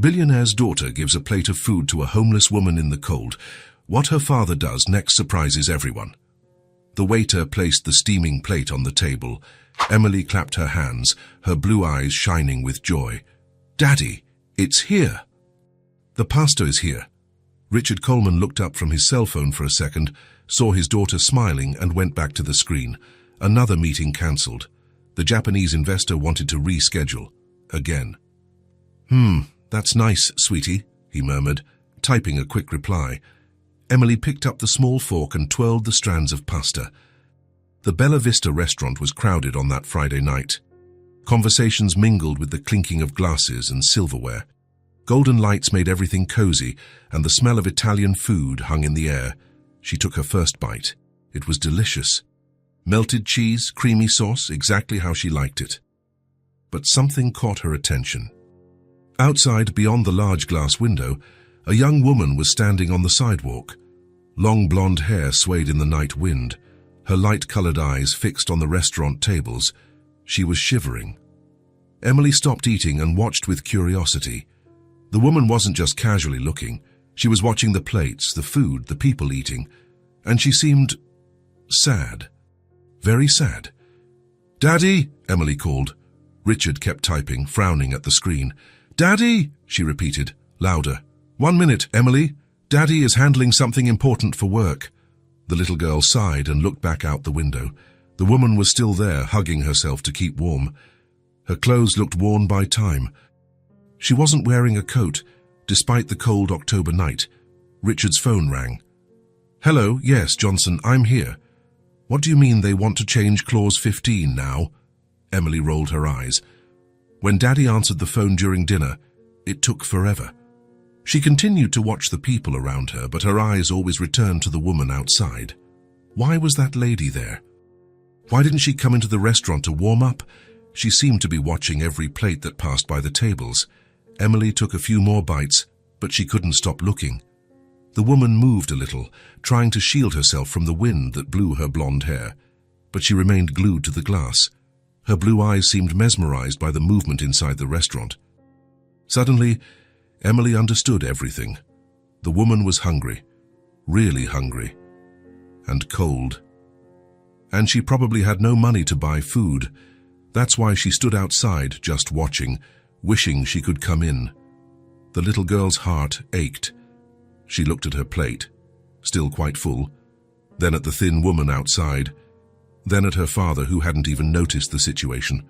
Billionaire's daughter gives a plate of food to a homeless woman in the cold. What her father does next surprises everyone. The waiter placed the steaming plate on the table. Emily clapped her hands, her blue eyes shining with joy. "Daddy, it's here." "The pasta is here." Richard Coleman looked up from his cell phone for a second, saw his daughter smiling and went back to the screen. Another meeting cancelled. The Japanese investor wanted to reschedule. Again. That's nice, sweetie," he murmured, typing a quick reply. Emily picked up the small fork and twirled the strands of pasta. The Bella Vista restaurant was crowded on that Friday night. Conversations mingled with the clinking of glasses and silverware. Golden lights made everything cozy, and the smell of Italian food hung in the air. She took her first bite. It was delicious. Melted cheese, creamy sauce, exactly how she liked it. But something caught her attention. Outside, beyond the large glass window, a young woman was standing on the sidewalk. Long blonde hair swayed in the night wind, her light-colored eyes fixed on the restaurant tables. She was shivering. Emily stopped eating and watched with curiosity. The woman wasn't just casually looking. She was watching the plates, the food, the people eating, and she seemed sad. Very sad. "Daddy!" Emily called. Richard kept typing, frowning at the screen. "Daddy!" she repeated, louder. "1 minute, Emily. Daddy is handling something important for work." The little girl sighed and looked back out the window. The woman was still there, hugging herself to keep warm. Her clothes looked worn by time. She wasn't wearing a coat, despite the cold October night. Richard's phone rang. "Hello, yes, Johnson, I'm here." "What do you mean they want to change Clause 15 now?" Emily rolled her eyes. When Daddy answered the phone during dinner, it took forever. She continued to watch the people around her, but her eyes always returned to the woman outside. Why was that lady there? Why didn't she come into the restaurant to warm up? She seemed to be watching every plate that passed by the tables. Emily took a few more bites, but she couldn't stop looking. The woman moved a little, trying to shield herself from the wind that blew her blonde hair, but she remained glued to the glass. Her blue eyes seemed mesmerized by the movement inside the restaurant. Suddenly, Emily understood everything. The woman was hungry, really hungry, and cold. And she probably had no money to buy food. That's why she stood outside, just watching, wishing she could come in. The little girl's heart ached. She looked at her plate, still quite full, then at the thin woman outside, then at her father, who hadn't even noticed the situation.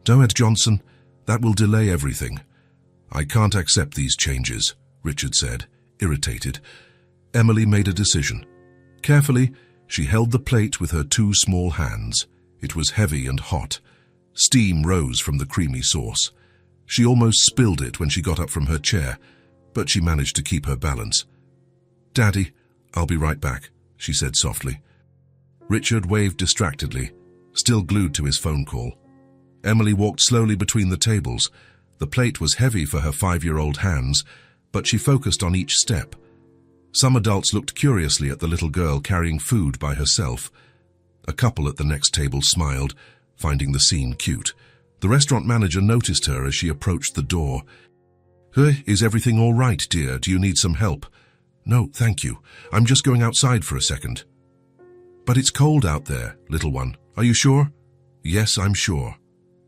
"Don't, Johnson, that will delay everything." "I can't accept these changes," Richard said, irritated. Emily made a decision. Carefully, she held the plate with her 2 small hands. It was heavy and hot. Steam rose from the creamy sauce. She almost spilled it when she got up from her chair, but she managed to keep her balance. "Daddy, I'll be right back," she said softly. Richard waved distractedly, still glued to his phone call. Emily walked slowly between the tables. The plate was heavy for her 5-year-old hands, but she focused on each step. Some adults looked curiously at the little girl carrying food by herself. A couple at the next table smiled, finding the scene cute. The restaurant manager noticed her as she approached the door. "Is everything all right, dear? Do you need some help?" "No, thank you. I'm just going outside for a second." "But it's cold out there, little one. Are you sure?" "Yes, I'm sure."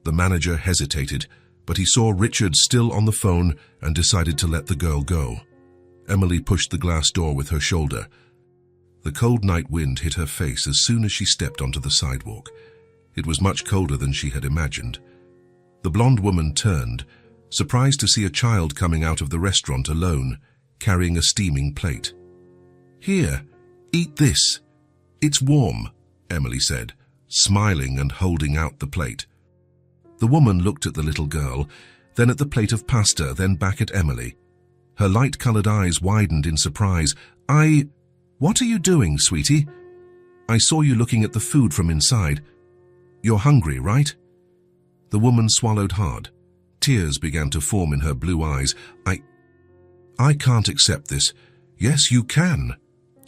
The manager hesitated, but he saw Richard still on the phone and decided to let the girl go. Emily pushed the glass door with her shoulder. The cold night wind hit her face as soon as she stepped onto the sidewalk. It was much colder than she had imagined. The blonde woman turned, surprised to see a child coming out of the restaurant alone, carrying a steaming plate. "Here, eat this. It's warm," Emily said, smiling and holding out the plate. The woman looked at the little girl, then at the plate of pasta, then back at Emily. Her light-colored eyes widened in surprise. What are you doing, sweetie?" "I saw you looking at the food from inside. You're hungry, right?" The woman swallowed hard. Tears began to form in her blue eyes. I can't accept this." "Yes, you can."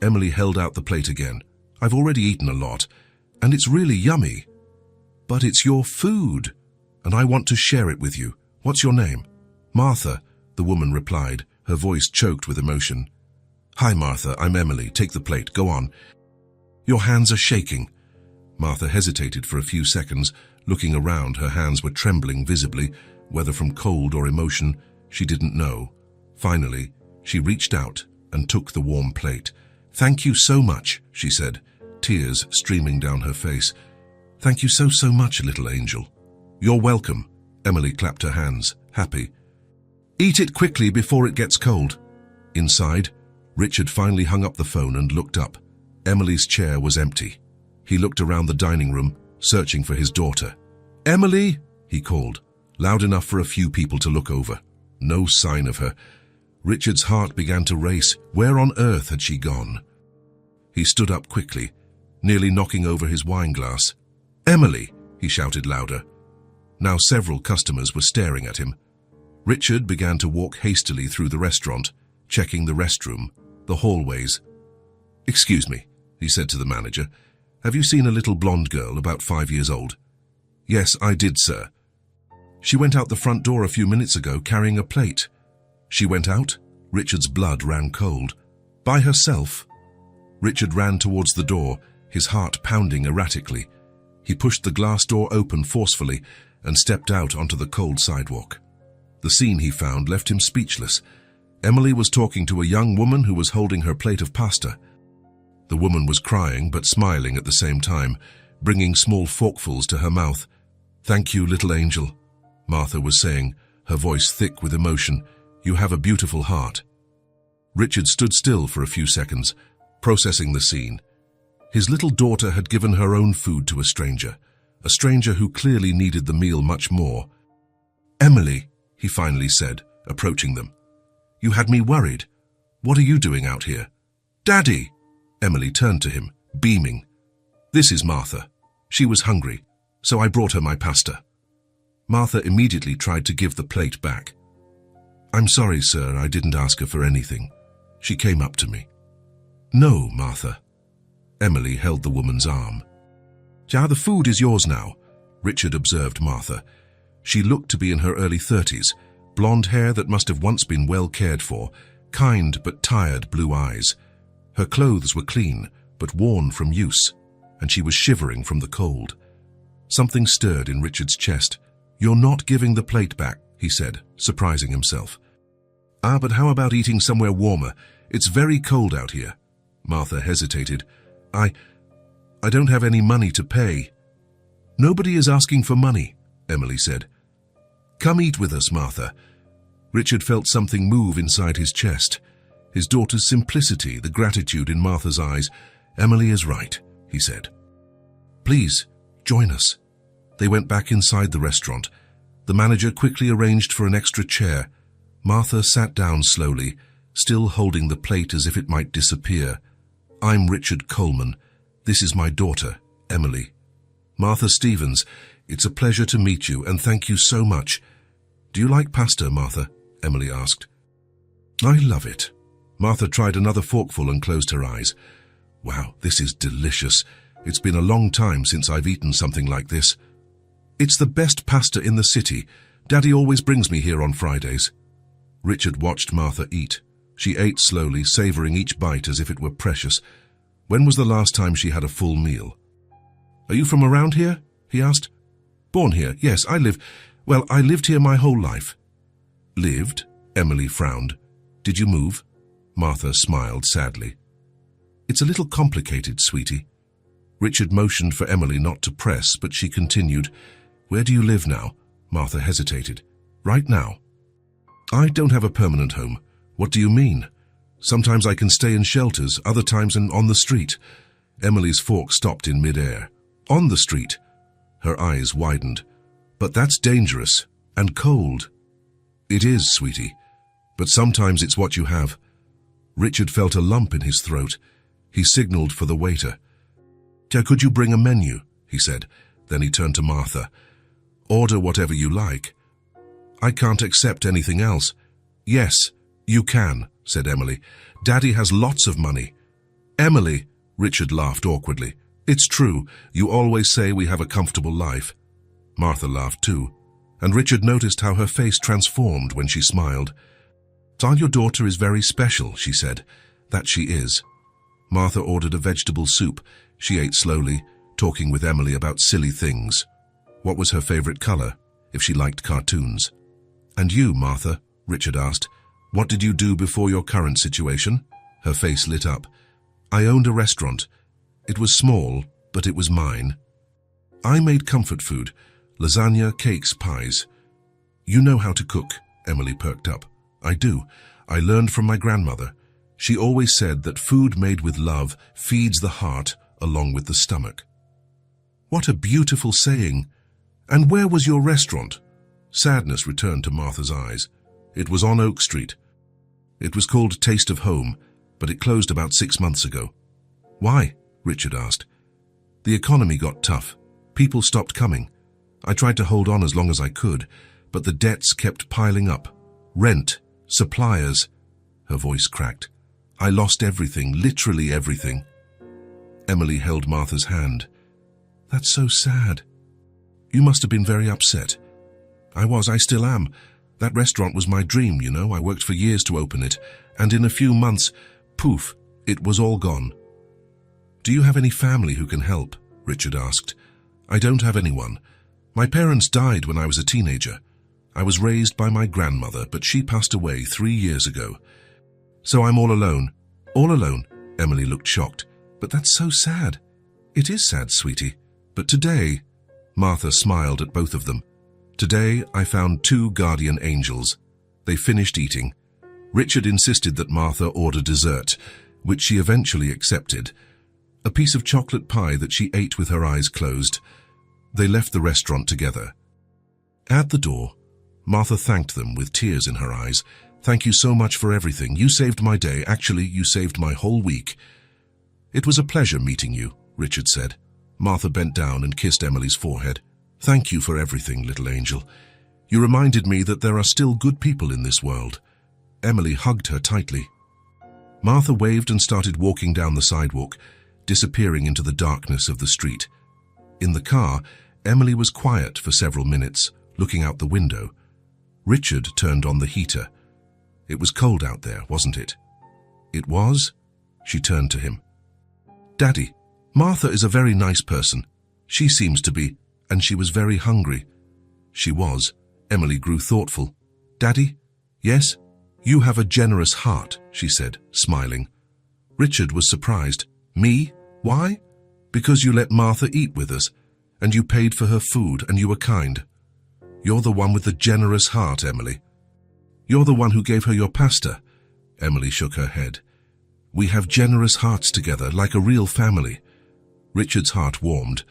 Emily held out the plate again. "I've already eaten a lot, and it's really yummy. But it's your food, and I want to share it with you. What's your name?" "Martha. the woman replied, her voice choked with emotion. "Hi, Martha, I'm Emily. Take the plate. Go on." "Your hands are shaking." Martha hesitated for a few seconds, looking around. Her hands were trembling visibly, whether from cold or emotion, she didn't know. Finally, she reached out and took the warm plate. "Thank you so much," she said, tears streaming down her face. "Thank you so much, little angel." "You're welcome." Emily clapped her hands, happy. "Eat it quickly before it gets cold." Inside, Richard finally hung up the phone and looked up. Emily's chair was empty. He looked around the dining room, searching for his daughter. "Emily!" he called, loud enough for a few people to look over. No sign of her. Richard's heart began to race. Where on earth had she gone? He stood up quickly, nearly knocking over his wineglass. "Emily!" he shouted louder. Now several customers were staring at him. Richard began to walk hastily through the restaurant, checking the restroom, the hallways. "Excuse me," he said to the manager. "Have you seen a little blonde girl about 5 years old?" "Yes, I did, sir." "She went out the front door a few minutes ago carrying a plate." "She went out?" Richard's blood ran cold. "By herself?" Richard ran towards the door, his heart pounding erratically. He pushed the glass door open forcefully and stepped out onto the cold sidewalk. The scene he found left him speechless. Emily was talking to a young woman who was holding her plate of pasta. The woman was crying but smiling at the same time, bringing small forkfuls to her mouth. "Thank you, little angel," Martha was saying, her voice thick with emotion. "You have a beautiful heart." Richard stood still for a few seconds, processing the scene. His little daughter had given her own food to a stranger who clearly needed the meal much more. "Emily," he finally said, approaching them. "You had me worried. What are you doing out here?" "Daddy!" Emily turned to him, beaming. "This is Martha. She was hungry, so I brought her my pasta." Martha immediately tried to give the plate back. "I'm sorry, sir, I didn't ask her for anything. She came up to me." "No, Martha." Emily held the woman's arm. "Ja, the food is yours now," Richard observed Martha. She looked to be in her early 30s, blonde hair that must have once been well cared for, kind but tired blue eyes. Her clothes were clean, but worn from use, and she was shivering from the cold. Something stirred in Richard's chest. "You're not giving the plate back," he said, surprising himself. "Ah, but how about eating somewhere warmer? It's very cold out here." Martha hesitated. I don't have any money to pay." "Nobody is asking for money," Emily said. "Come eat with us, Martha." Richard felt something move inside his chest. His daughter's simplicity, the gratitude in Martha's eyes. "Emily is right," he said. "Please, join us." They went back inside the restaurant. The manager quickly arranged for an extra chair. Martha sat down slowly, still holding the plate as if it might disappear. "I'm Richard Coleman. This is my daughter, Emily." "Martha Stevens, it's a pleasure to meet you, and thank you so much." "Do you like pasta, Martha?" Emily asked. "I love it." Martha tried another forkful and closed her eyes. "Wow, this is delicious. It's been a long time since I've eaten something like this." "It's the best pasta in the city. Daddy always brings me here on Fridays." Richard watched Martha eat. She ate slowly, savoring each bite as if it were precious. When was the last time she had a full meal? "Are you from around here?" he asked. "Born here, yes, I lived here my whole life." "Lived?" Emily frowned. "Did you move?" Martha smiled sadly. "It's a little complicated, sweetie." Richard motioned for Emily not to press, but she continued. "Where do you live now?" Martha hesitated. "Right now?" "I don't have a permanent home." "What do you mean?" "Sometimes I can stay in shelters, other times on the street." Emily's fork stopped in mid-air. "On the street?" Her eyes widened. "But that's dangerous and cold." "It is, sweetie, but sometimes it's what you have." Richard felt a lump in his throat. He signaled for the waiter. "Could you bring a menu?" he said. Then he turned to Martha. "Order whatever you like." "I can't accept anything else." "Yes, you can," said Emily. "Daddy has lots of money." "Emily," Richard laughed awkwardly. "It's true. You always say we have a comfortable life." Martha laughed too, and Richard noticed how her face transformed when she smiled. Your daughter is very special, she said. That she is. Martha ordered a vegetable soup. She ate slowly, talking with Emily about silly things. What was her favorite color, if she liked cartoons? And you, Martha, Richard asked, what did you do before your current situation? Her face lit up. I owned a restaurant. It was small, but it was mine. I made comfort food, lasagna, cakes, pies. You know how to cook, Emily perked up. I do. I learned from my grandmother. She always said that food made with love feeds the heart along with the stomach. What a beautiful saying. And where was your restaurant? Sadness returned to Martha's eyes. It was on Oak Street. It was called Taste of Home, but it closed about 6 months ago. Why? Richard asked. The economy got tough. People stopped coming. I tried to hold on as long as I could, but the debts kept piling up. Rent, suppliers. Her voice cracked. I lost everything, literally everything. Emily held Martha's hand. That's so sad. You must have been very upset. I still am. That restaurant was my dream, you know. I worked for years to open it, and in a few months, poof, it was all gone. Do you have any family who can help? Richard asked. I don't have anyone. My parents died when I was a teenager. I was raised by my grandmother, but she passed away 3 years ago. So I'm all alone. All alone. Emily looked shocked. But that's so sad. It is sad, sweetie. But today, Martha smiled at both of them. Today, I found 2 guardian angels. They finished eating. Richard insisted that Martha order dessert, which she eventually accepted. A piece of chocolate pie that she ate with her eyes closed. They left the restaurant together. At the door, Martha thanked them with tears in her eyes. Thank you so much for everything. You saved my day. Actually, you saved my whole week. It was a pleasure meeting you, Richard said. Martha bent down and kissed Emily's forehead. Thank you for everything, little angel. You reminded me that there are still good people in this world. Emily hugged her tightly. Martha waved and started walking down the sidewalk, disappearing into the darkness of the street. In the car, Emily was quiet for several minutes, looking out the window. Richard turned on the heater. It was cold out there, wasn't it? It was? She turned to him. Daddy, Martha is a very nice person. She seems to be, and she was very hungry. She was. Emily grew thoughtful. Daddy? Yes? You have a generous heart, she said, smiling. Richard was surprised. Me? Why? Because you let Martha eat with us, and you paid for her food, and you were kind. You're the one with the generous heart, Emily. You're the one who gave her your pasta. Emily shook her head. We have generous hearts together, like a real family. Richard's heart warmed.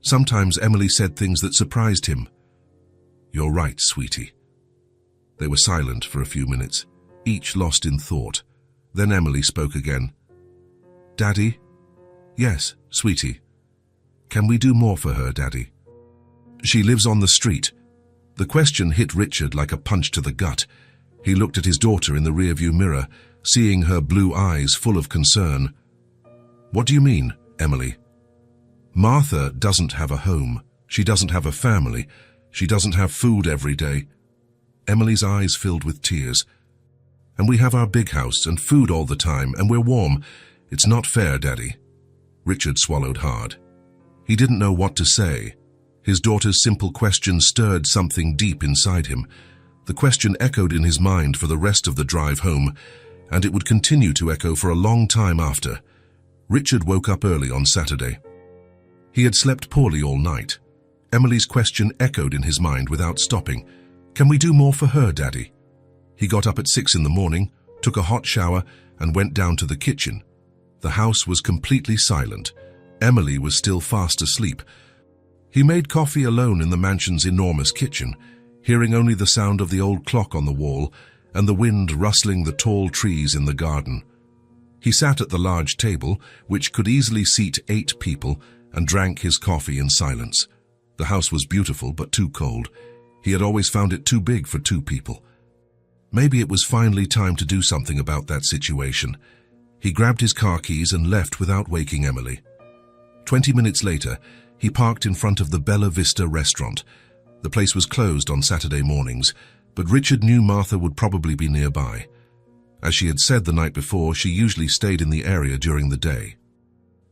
Sometimes Emily said things that surprised him. You're right, sweetie. They were silent for a few minutes, each lost in thought. Then Emily spoke again. Daddy? Yes, sweetie. Can we do more for her, Daddy? She lives on the street. The question hit Richard like a punch to the gut. He looked at his daughter in the rearview mirror, seeing her blue eyes full of concern. What do you mean, Emily? Martha doesn't have a home. She doesn't have a family. She doesn't have food every day. Emily's eyes filled with tears. And we have our big house and food all the time, and we're warm. It's not fair, Daddy. Richard swallowed hard. He didn't know what to say. His daughter's simple question stirred something deep inside him. The question echoed in his mind for the rest of the drive home, and it would continue to echo for a long time after. Richard woke up early on Saturday. He had slept poorly all night. Emily's question echoed in his mind without stopping. Can we do more for her, Daddy? He got up at 6 in the morning, took a hot shower, and went down to the kitchen. The house was completely silent. Emily was still fast asleep. He made coffee alone in the mansion's enormous kitchen, hearing only the sound of the old clock on the wall and the wind rustling the tall trees in the garden. He sat at the large table, which could easily seat 8 people, and drank his coffee in silence. The house was beautiful, but too cold. He had always found it too big for 2 people. Maybe it was finally time to do something about that situation. He grabbed his car keys and left without waking Emily. 20 minutes later, he parked in front of the Bella Vista restaurant. The place was closed on Saturday mornings, but Richard knew Martha would probably be nearby. As she had said the night before, she usually stayed in the area during the day.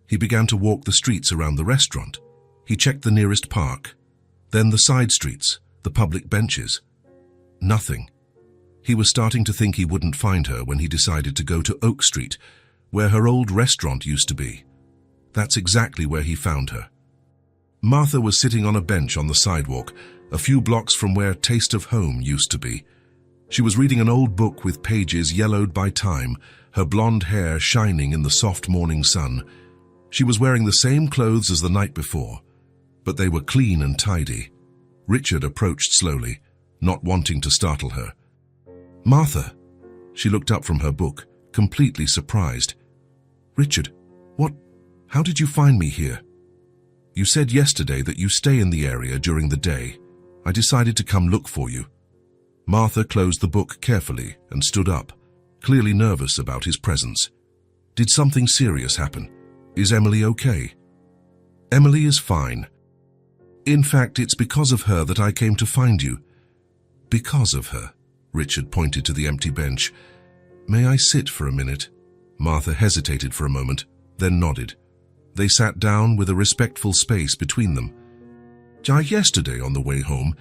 He began to walk the streets around the restaurant. He checked the nearest park, then the side streets, the public benches. Nothing. He was starting to think he wouldn't find her when he decided to go to Oak Street, where her old restaurant used to be. That's exactly where he found her. Martha was sitting on a bench on the sidewalk, a few blocks from where Taste of Home used to be. She was reading an old book with pages yellowed by time, her blonde hair shining in the soft morning sun. She was wearing the same clothes as the night before, but they were clean and tidy. Richard approached slowly, not wanting to startle her. "Martha!" She looked up from her book, completely surprised. "Richard, how did you find me here?" "You said yesterday that you stay in the area during the day. I decided to come look for you." Martha closed the book carefully and stood up, clearly nervous about his presence. "Did something serious happen? Is Emily okay?" "Emily is fine. In fact, it's because of her that I came to find you." "Because of her?" Richard pointed to the empty bench. "May I sit for a minute?" Martha hesitated for a moment, then nodded. They sat down with a respectful space between them. "Yesterday on the way home,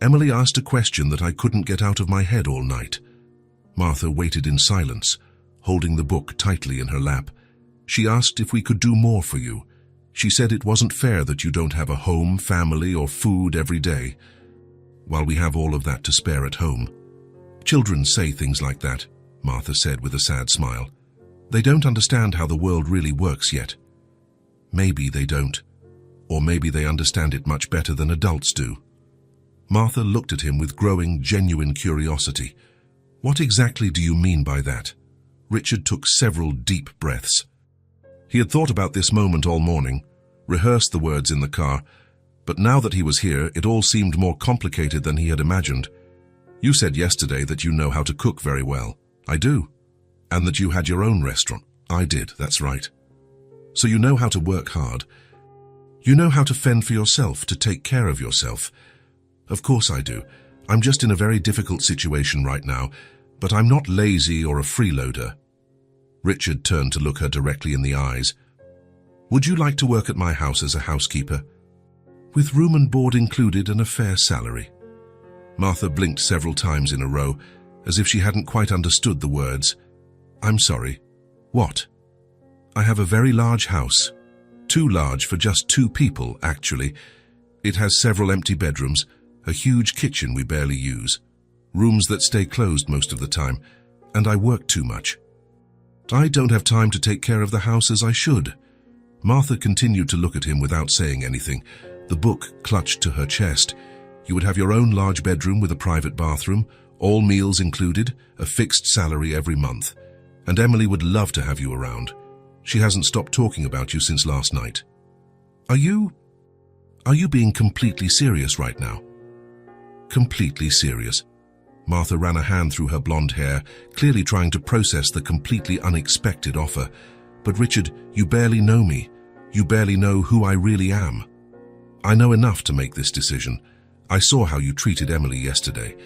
Emily asked a question that I couldn't get out of my head all night." Martha waited in silence, holding the book tightly in her lap. "She asked if we could do more for you. She said it wasn't fair that you don't have a home, family, or food every day, while we have all of that to spare at home." "Children say things like that," Martha said with a sad smile. "They don't understand how the world really works yet." "Maybe they don't. Or maybe they understand it much better than adults do." Martha looked at him with growing, genuine curiosity. "What exactly do you mean by that?" Richard took several deep breaths. He had thought about this moment all morning, rehearsed the words in the car, but now that he was here, it all seemed more complicated than he had imagined. "You said yesterday that you know how to cook very well." "I do." "And that you had your own restaurant." "I did, that's right." "So you know how to work hard. You know how to fend for yourself, to take care of yourself." "Of course I do. I'm just in a very difficult situation right now, but I'm not lazy or a freeloader." Richard turned to look her directly in the eyes. "Would you like to work at my house as a housekeeper?" "With room and board included and a fair salary." Martha blinked several times in a row, as if she hadn't quite understood the words. "I'm sorry. What?" "I have a very large house. Too large for just 2 people, actually. It has several empty bedrooms, a huge kitchen we barely use, rooms that stay closed most of the time, and I work too much. I don't have time to take care of the house as I should." Martha continued to look at him without saying anything, the book clutched to her chest. "You would have your own large bedroom with a private bathroom, all meals included, a fixed salary every month. And Emily would love to have you around. She hasn't stopped talking about you since last night." Are you being completely serious right now?" "Completely serious." Martha ran a hand through her blonde hair, clearly trying to process the completely unexpected offer. "But Richard, you barely know me. You barely know who I really am. I know enough to make this decision. I saw how you treated Emily yesterday.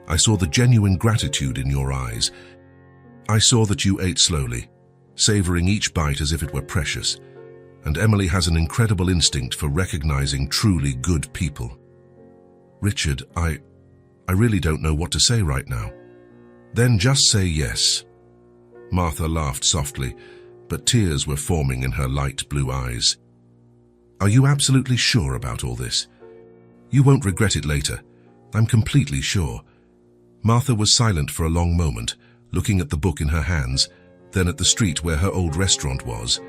I saw the genuine gratitude in your eyes. I saw that you ate slowly, savoring each bite as if it were precious. And Emily has an incredible instinct for recognizing truly good people." "Richard, I really don't know what to say right now." "Then just say yes." Martha laughed softly, but tears were forming in her light blue eyes. "Are you absolutely sure about all this? You won't regret it later. I'm completely sure." Martha was silent for a long moment, looking at the book in her hands, then at the street where her old restaurant was,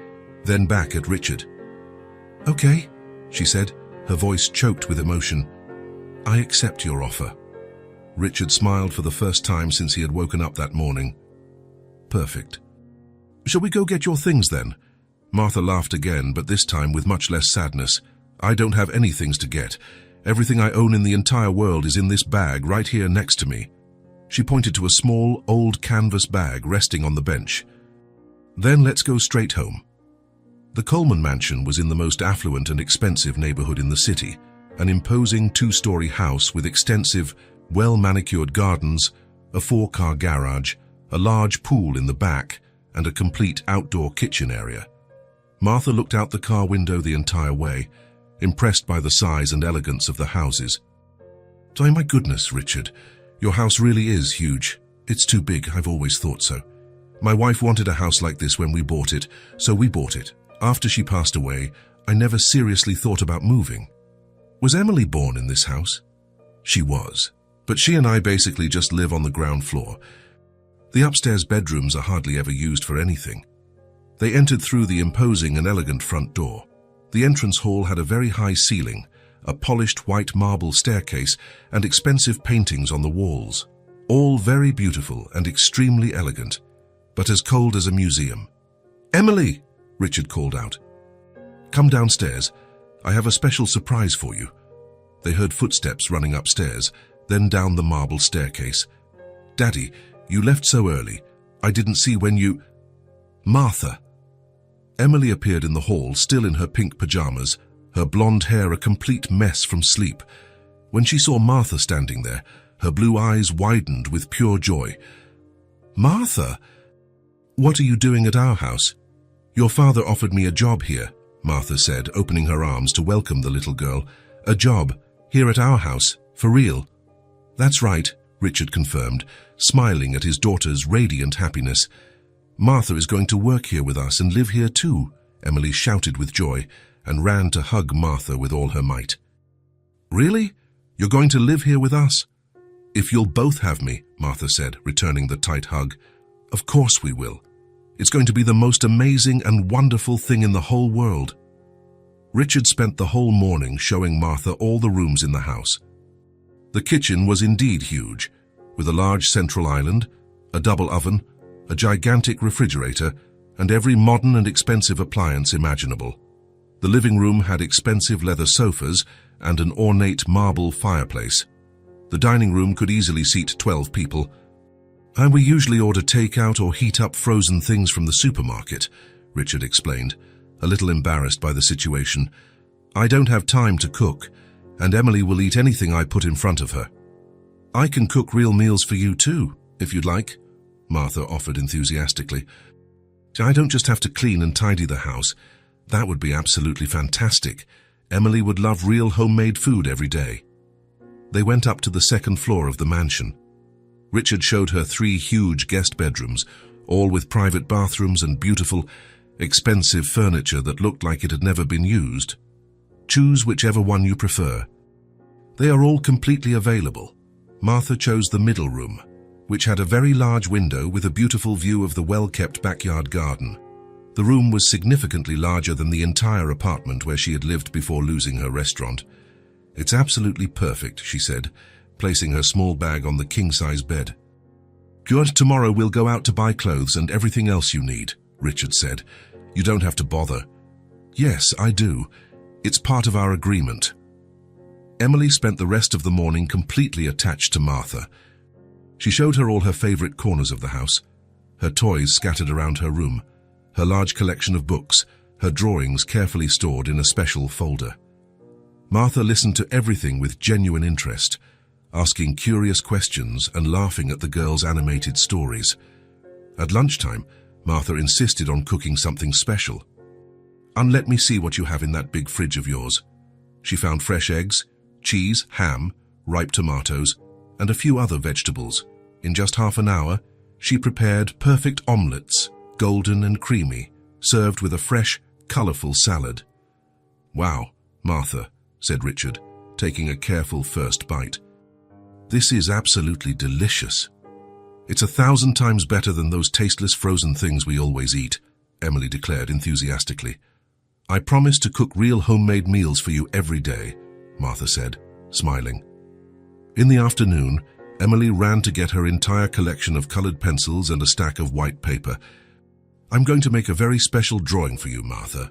then back at Richard. "Okay," she said, her voice choked with emotion. "I accept your offer." Richard smiled for the first time since he had woken up that morning. "Perfect. Shall we go get your things then?" Martha laughed again, but this time with much less sadness. "I don't have any things to get. Everything I own in the entire world is in this bag right here next to me." She pointed to a small, old canvas bag resting on the bench. "Then let's go straight home." The Coleman mansion was in the most affluent and expensive neighborhood in the city, an imposing 2-story house with extensive, well-manicured gardens, a 4-car garage, a large pool in the back, and a complete outdoor kitchen area. Martha looked out the car window the entire way, impressed by the size and elegance of the houses. "Oh, my goodness, Richard, your house really is huge. It's too big, I've always thought so. My wife wanted a house like this when we bought it, so we bought it. After she passed away, I never seriously thought about moving." "Was Emily born in this house?" "She was, but she and I basically just live on the ground floor. The upstairs bedrooms are hardly ever used for anything." They entered through the imposing and elegant front door. The entrance hall had a very high ceiling, a polished white marble staircase, and expensive paintings on the walls. All very beautiful and extremely elegant, but as cold as a museum. "Emily!" Richard called out. "Come downstairs. I have a special surprise for you." They heard footsteps running upstairs, then down the marble staircase. "Daddy, you left so early. I didn't see when you—" "Martha!" Emily appeared in the hall, still in her pink pajamas, her blonde hair a complete mess from sleep. When she saw Martha standing there, her blue eyes widened with pure joy. "Martha! What are you doing at our house?" "Your father offered me a job here," Martha said, opening her arms to welcome the little girl. "A job, here at our house, for real?" "That's right," Richard confirmed, smiling at his daughter's radiant happiness. "Martha is going to work here with us and live here too," Emily shouted with joy and ran to hug Martha with all her might. "Really? You're going to live here with us?" "If you'll both have me," Martha said, returning the tight hug. "Of course we will. It's going to be the most amazing and wonderful thing in the whole world." Richard spent the whole morning showing Martha all the rooms in the house. The kitchen was indeed huge, with a large central island, a double oven, a gigantic refrigerator, and every modern and expensive appliance imaginable. The living room had expensive leather sofas and an ornate marble fireplace. The dining room could easily seat 12 people. "And we usually order takeout or heat up frozen things from the supermarket," Richard explained, a little embarrassed by the situation. "I don't have time to cook, and Emily will eat anything I put in front of her." "I can cook real meals for you too, if you'd like," Martha offered enthusiastically. "I don't just have to clean and tidy the house. That would be absolutely fantastic. Emily would love real homemade food every day." They went up to the second floor of the mansion. Richard showed her 3 huge guest bedrooms, all with private bathrooms and beautiful, expensive furniture that looked like it had never been used. "Choose whichever one you prefer. They are all completely available." Martha chose the middle room, which had a very large window with a beautiful view of the well-kept backyard garden. The room was significantly larger than the entire apartment where she had lived before losing her restaurant. "It's absolutely perfect," she said, placing her small bag on the king-size bed. "Good, tomorrow we'll go out to buy clothes and everything else you need," Richard said. "You don't have to bother." "Yes, I do. It's part of our agreement." Emily spent the rest of the morning completely attached to Martha. She showed her all her favorite corners of the house, her toys scattered around her room, her large collection of books, her drawings carefully stored in a special folder. Martha listened to everything with genuine interest, asking curious questions and laughing at the girls' animated stories. At lunchtime, Martha insisted on cooking something special. "Let me see what you have in that big fridge of yours." She found fresh eggs, cheese, ham, ripe tomatoes, and a few other vegetables. In just half an hour, she prepared perfect omelettes, golden and creamy, served with a fresh, colorful salad. "Wow, Martha," said Richard, taking a careful first bite. "This is absolutely delicious. It's 1,000 times better than those tasteless frozen things we always eat," Emily declared enthusiastically. "I promise to cook real homemade meals for you every day," Martha said, smiling. In the afternoon, Emily ran to get her entire collection of colored pencils and a stack of white paper. "I'm going to make a very special drawing for you, Martha."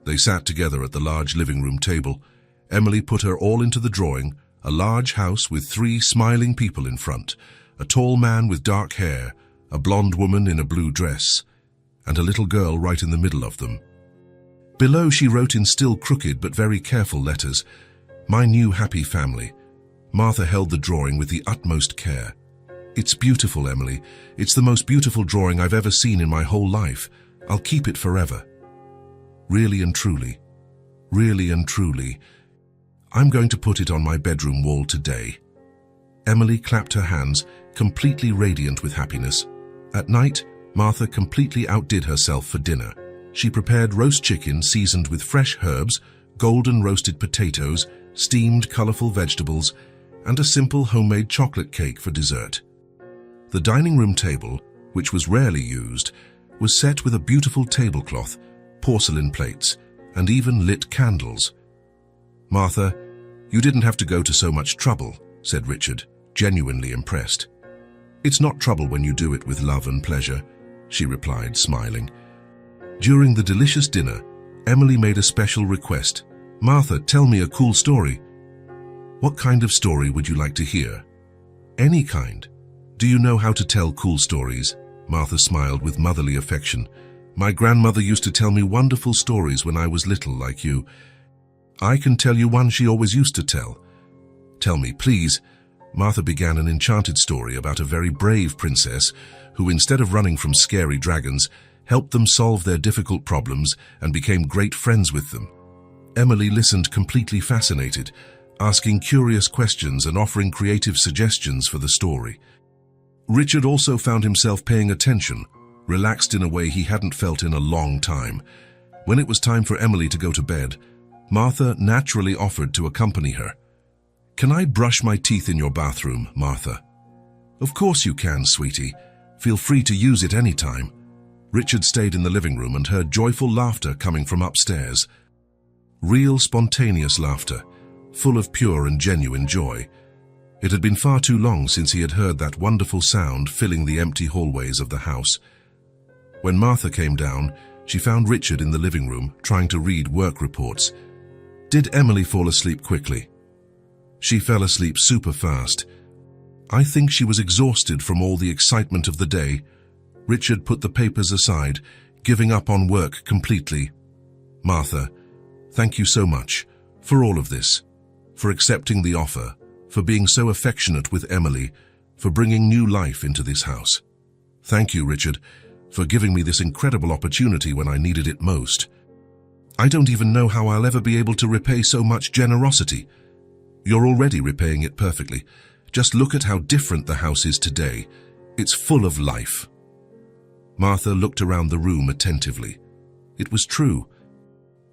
They sat together at the large living room table. Emily put her all into the drawing, a large house with 3 smiling people in front, a tall man with dark hair, a blonde woman in a blue dress, and a little girl right in the middle of them. Below she wrote in still crooked but very careful letters, "My new happy family." Martha held the drawing with the utmost care. It's beautiful, Emily. It's the most beautiful drawing I've ever seen in my whole life. I'll keep it forever. Really and truly. Really and truly. I'm going to put it on my bedroom wall today. Emily clapped her hands, completely radiant with happiness. At night, Martha completely outdid herself for dinner. She prepared roast chicken seasoned with fresh herbs, golden roasted potatoes, steamed colorful vegetables, and a simple homemade chocolate cake for dessert. The dining room table, which was rarely used, was set with a beautiful tablecloth, porcelain plates, and even lit candles. "Martha, you didn't have to go to so much trouble," said Richard, genuinely impressed. "It's not trouble when you do it with love and pleasure," she replied, smiling. During the delicious dinner, Emily made a special request. "Martha, tell me a cool story." "What kind of story would you like to hear?" "Any kind." "Do you know how to tell cool stories?" Martha smiled with motherly affection. "My grandmother used to tell me wonderful stories when I was little, like you." "I can tell you one she always used to tell." "Tell me, please." Martha began an enchanted story about a very brave princess who, instead of running from scary dragons, helped them solve their difficult problems and became great friends with them. Emily listened completely fascinated, asking curious questions and offering creative suggestions for the story. Richard also found himself paying attention, relaxed in a way he hadn't felt in a long time. When it was time for Emily to go to bed, Martha naturally offered to accompany her. "Can I brush my teeth in your bathroom, Martha?" "Of course you can, sweetie. Feel free to use it any time." Richard stayed in the living room and heard joyful laughter coming from upstairs. Real, spontaneous laughter, full of pure and genuine joy. It had been far too long since he had heard that wonderful sound filling the empty hallways of the house. When Martha came down, she found Richard in the living room trying to read work reports. Did Emily fall asleep quickly? She fell asleep super fast. I think she was exhausted from all the excitement of the day. Richard put the papers aside, giving up on work completely. "Martha, thank you so much for all of this, for accepting the offer, for being so affectionate with Emily, for bringing new life into this house. Thank you, Richard, for giving me this incredible opportunity when I needed it most. I don't even know how I'll ever be able to repay so much generosity. You're already repaying it perfectly. Just look at how different the house is today. It's full of life." Martha looked around the room attentively. It was true.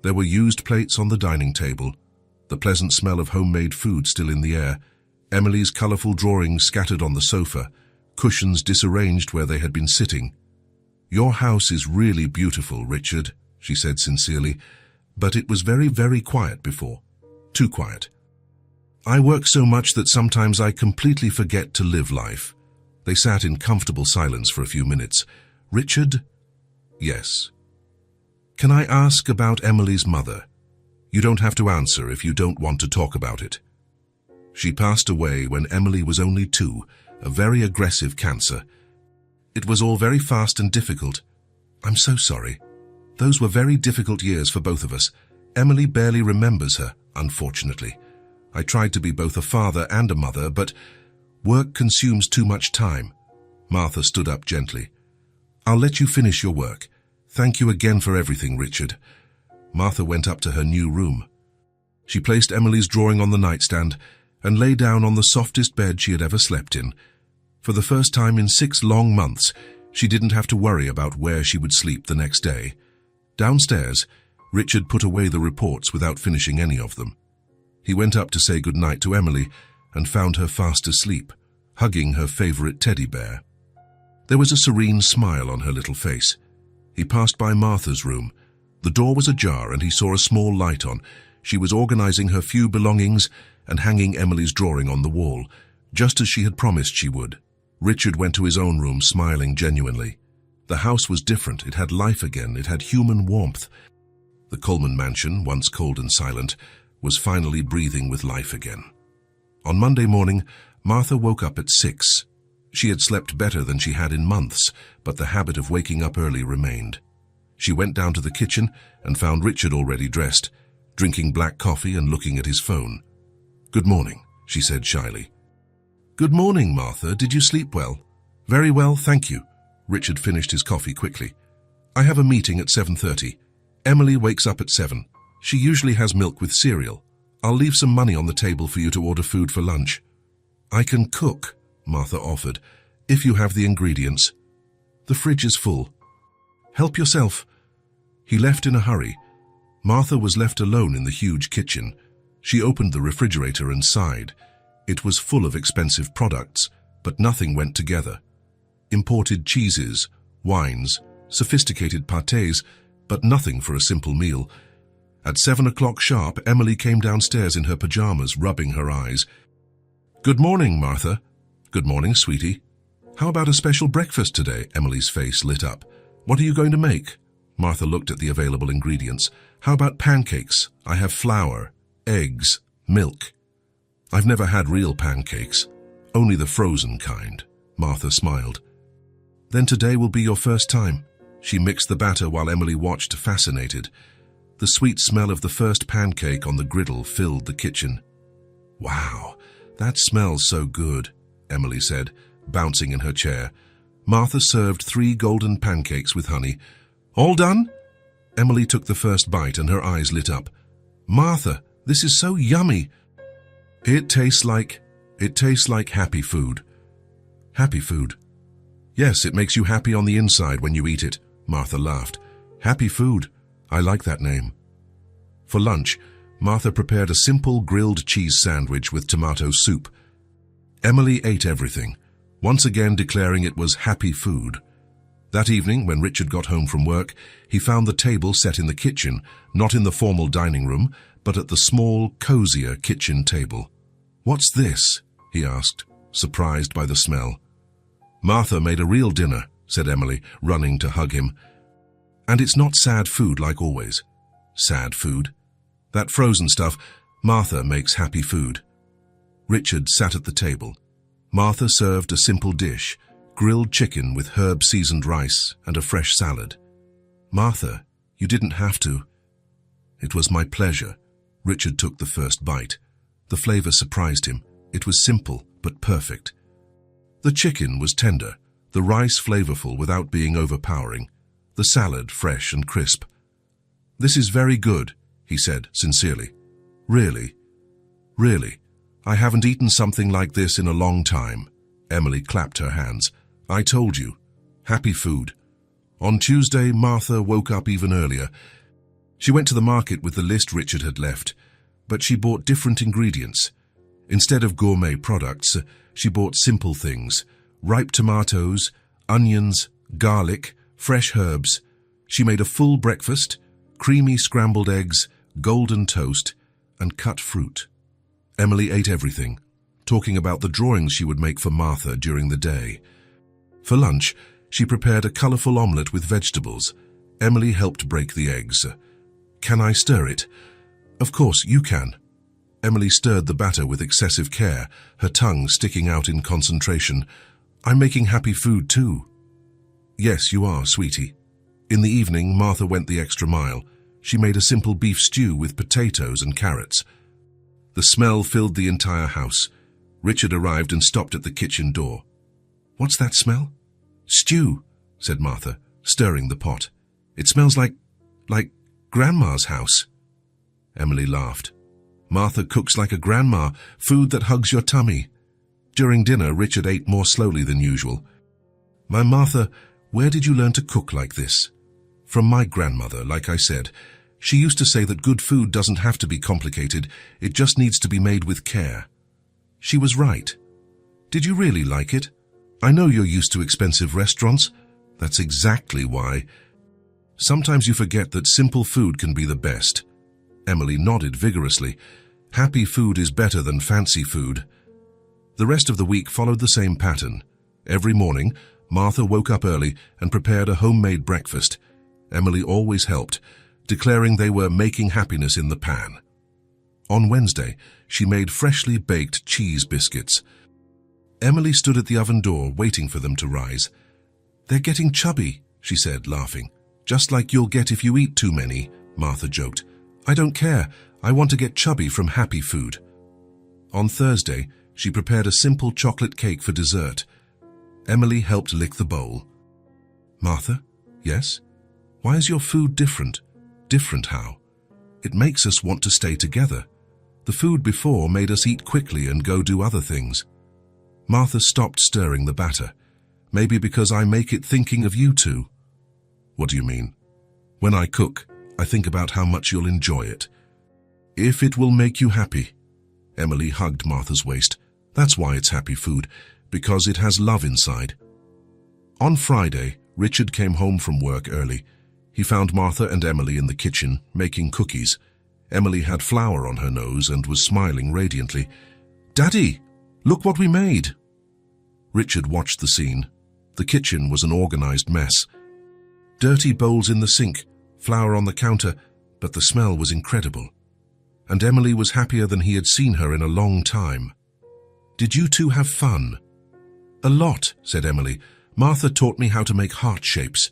There were used plates on the dining table, the pleasant smell of homemade food still in the air, Emily's colorful drawings scattered on the sofa, cushions disarranged where they had been sitting. "Your house is really beautiful, Richard," she said sincerely, "but it was very, very quiet before. Too quiet. I work so much that sometimes I completely forget to live life." They sat in comfortable silence for a few minutes. "Richard?" "Yes." "Can I ask about Emily's mother? You don't have to answer if you don't want to talk about it." "She passed away when Emily was only 2, a very aggressive cancer. It was all very fast and difficult." "I'm so sorry. Those were very difficult years for both of us. Emily barely remembers her, unfortunately. I tried to be both a father and a mother, but work consumes too much time." Martha stood up gently. "I'll let you finish your work. Thank you again for everything, Richard." Martha went up to her new room. She placed Emily's drawing on the nightstand and lay down on the softest bed she had ever slept in. For the first time in 6 long months, she didn't have to worry about where she would sleep the next day. Downstairs, Richard put away the reports without finishing any of them. He went up to say goodnight to Emily and found her fast asleep, hugging her favorite teddy bear. There was a serene smile on her little face. He passed by Martha's room. The door was ajar and he saw a small light on. She was organizing her few belongings and hanging Emily's drawing on the wall, just as she had promised she would. Richard went to his own room, smiling genuinely. The house was different. It had life again. It had human warmth. The Coleman mansion, once cold and silent, was finally breathing with life again. On Monday morning, Martha woke up at 6. She had slept better than she had in months, but the habit of waking up early remained. She went down to the kitchen and found Richard already dressed, drinking black coffee and looking at his phone. "Good morning," she said shyly. Good morning, Martha. Did you sleep well? Very well, thank you. Richard finished his coffee quickly. I have a meeting at 7:30. Emily wakes up at 7. She usually has milk with cereal. I'll leave some money on the table for you to order food for lunch. I can cook, Martha offered, if you have the ingredients. The fridge is full. Help yourself. He left in a hurry. Martha was left alone in the huge kitchen. She opened the refrigerator and sighed. It was full of expensive products, but nothing went together. Imported cheeses, wines, sophisticated pâtés, but nothing for a simple meal. At 7 o'clock sharp, Emily came downstairs in her pajamas, rubbing her eyes. Good morning, Martha. Good morning, sweetie. How about a special breakfast today? Emily's face lit up. What are you going to make? Martha looked at the available ingredients. How about pancakes? I have flour, eggs, milk. I've never had real pancakes, only the frozen kind. Martha smiled. Then today will be your first time. She mixed the batter while Emily watched, fascinated. The sweet smell of the first pancake on the griddle filled the kitchen. Wow, that smells so good, Emily said, bouncing in her chair. Martha served 3 golden pancakes with honey. All done? Emily took the first bite and her eyes lit up. Martha, this is so yummy. It tastes like happy food. Happy food. Yes, it makes you happy on the inside when you eat it, Martha laughed. Happy food. I like that name. For lunch, Martha prepared a simple grilled cheese sandwich with tomato soup. Emily ate everything, once again declaring it was happy food. That evening, when Richard got home from work, he found the table set in the kitchen, not in the formal dining room, but at the small, cozier kitchen table. What's this? He asked, surprised by the smell. Martha made a real dinner, said Emily, running to hug him. And it's not sad food like always. Sad food. That frozen stuff, Martha makes happy food. Richard sat at the table. Martha served a simple dish, grilled chicken with herb-seasoned rice and a fresh salad. Martha, you didn't have to. It was my pleasure. Richard took the first bite. The flavor surprised him. It was simple, but perfect. The chicken was tender, the rice flavorful without being overpowering, the salad fresh and crisp. This is very good, he said sincerely. Really? Really? I haven't eaten something like this in a long time. Emily clapped her hands. I told you. Happy food. On Tuesday, Martha woke up even earlier. She went to the market with the list Richard had left, but she bought different ingredients. Instead of gourmet products, she bought simple things: ripe tomatoes, onions, garlic, fresh herbs. She made a full breakfast, creamy scrambled eggs, golden toast, and cut fruit. Emily ate everything, talking about the drawings she would make for Martha during the day. For lunch, she prepared a colorful omelette with vegetables. Emily helped break the eggs. Can I stir it? Of course, you can. Emily stirred the batter with excessive care, her tongue sticking out in concentration. I'm making happy food too. Yes, you are, sweetie. In the evening, Martha went the extra mile. She made a simple beef stew with potatoes and carrots. The smell filled the entire house. Richard arrived and stopped at the kitchen door. What's that smell? Stew, said Martha, stirring the pot. It smells like Grandma's house. Emily laughed. Martha cooks like a grandma, food that hugs your tummy. During dinner, Richard ate more slowly than usual. My Martha, where did you learn to cook like this? From my grandmother, like I said. She used to say that good food doesn't have to be complicated, it just needs to be made with care. She was right. Did you really like it? I know you're used to expensive restaurants. That's exactly why. Sometimes you forget that simple food can be the best. Emily nodded vigorously. Happy food is better than fancy food. The rest of the week followed the same pattern. Every morning, Martha woke up early and prepared a homemade breakfast. Emily always helped, declaring they were making happiness in the pan. On Wednesday, she made freshly baked cheese biscuits. Emily stood at the oven door waiting for them to rise. They're getting chubby, she said, laughing. Just like you'll get if you eat too many, Martha joked. I don't care. I want to get chubby from happy food. On Thursday, She prepared a simple chocolate cake for dessert. Emily helped lick the bowl. Martha? Yes? Why is your food different? Different how? It makes us want to stay together. The food before made us eat quickly and go do other things. Martha stopped stirring the batter. Maybe because I make it thinking of you two. What do you mean? When I cook, I think about how much you'll enjoy it. If it will make you happy. Emily hugged Martha's waist. That's why it's happy food, because it has love inside. On Friday, Richard came home from work early. He found Martha and Emily in the kitchen, making cookies. Emily had flour on her nose and was smiling radiantly. "Daddy, look what we made!" Richard watched the scene. The kitchen was an organized mess. Dirty bowls in the sink, flour on the counter, but the smell was incredible. And Emily was happier than he had seen her in a long time. "Did you two have fun?" "A lot," said Emily. "Martha taught me how to make heart shapes."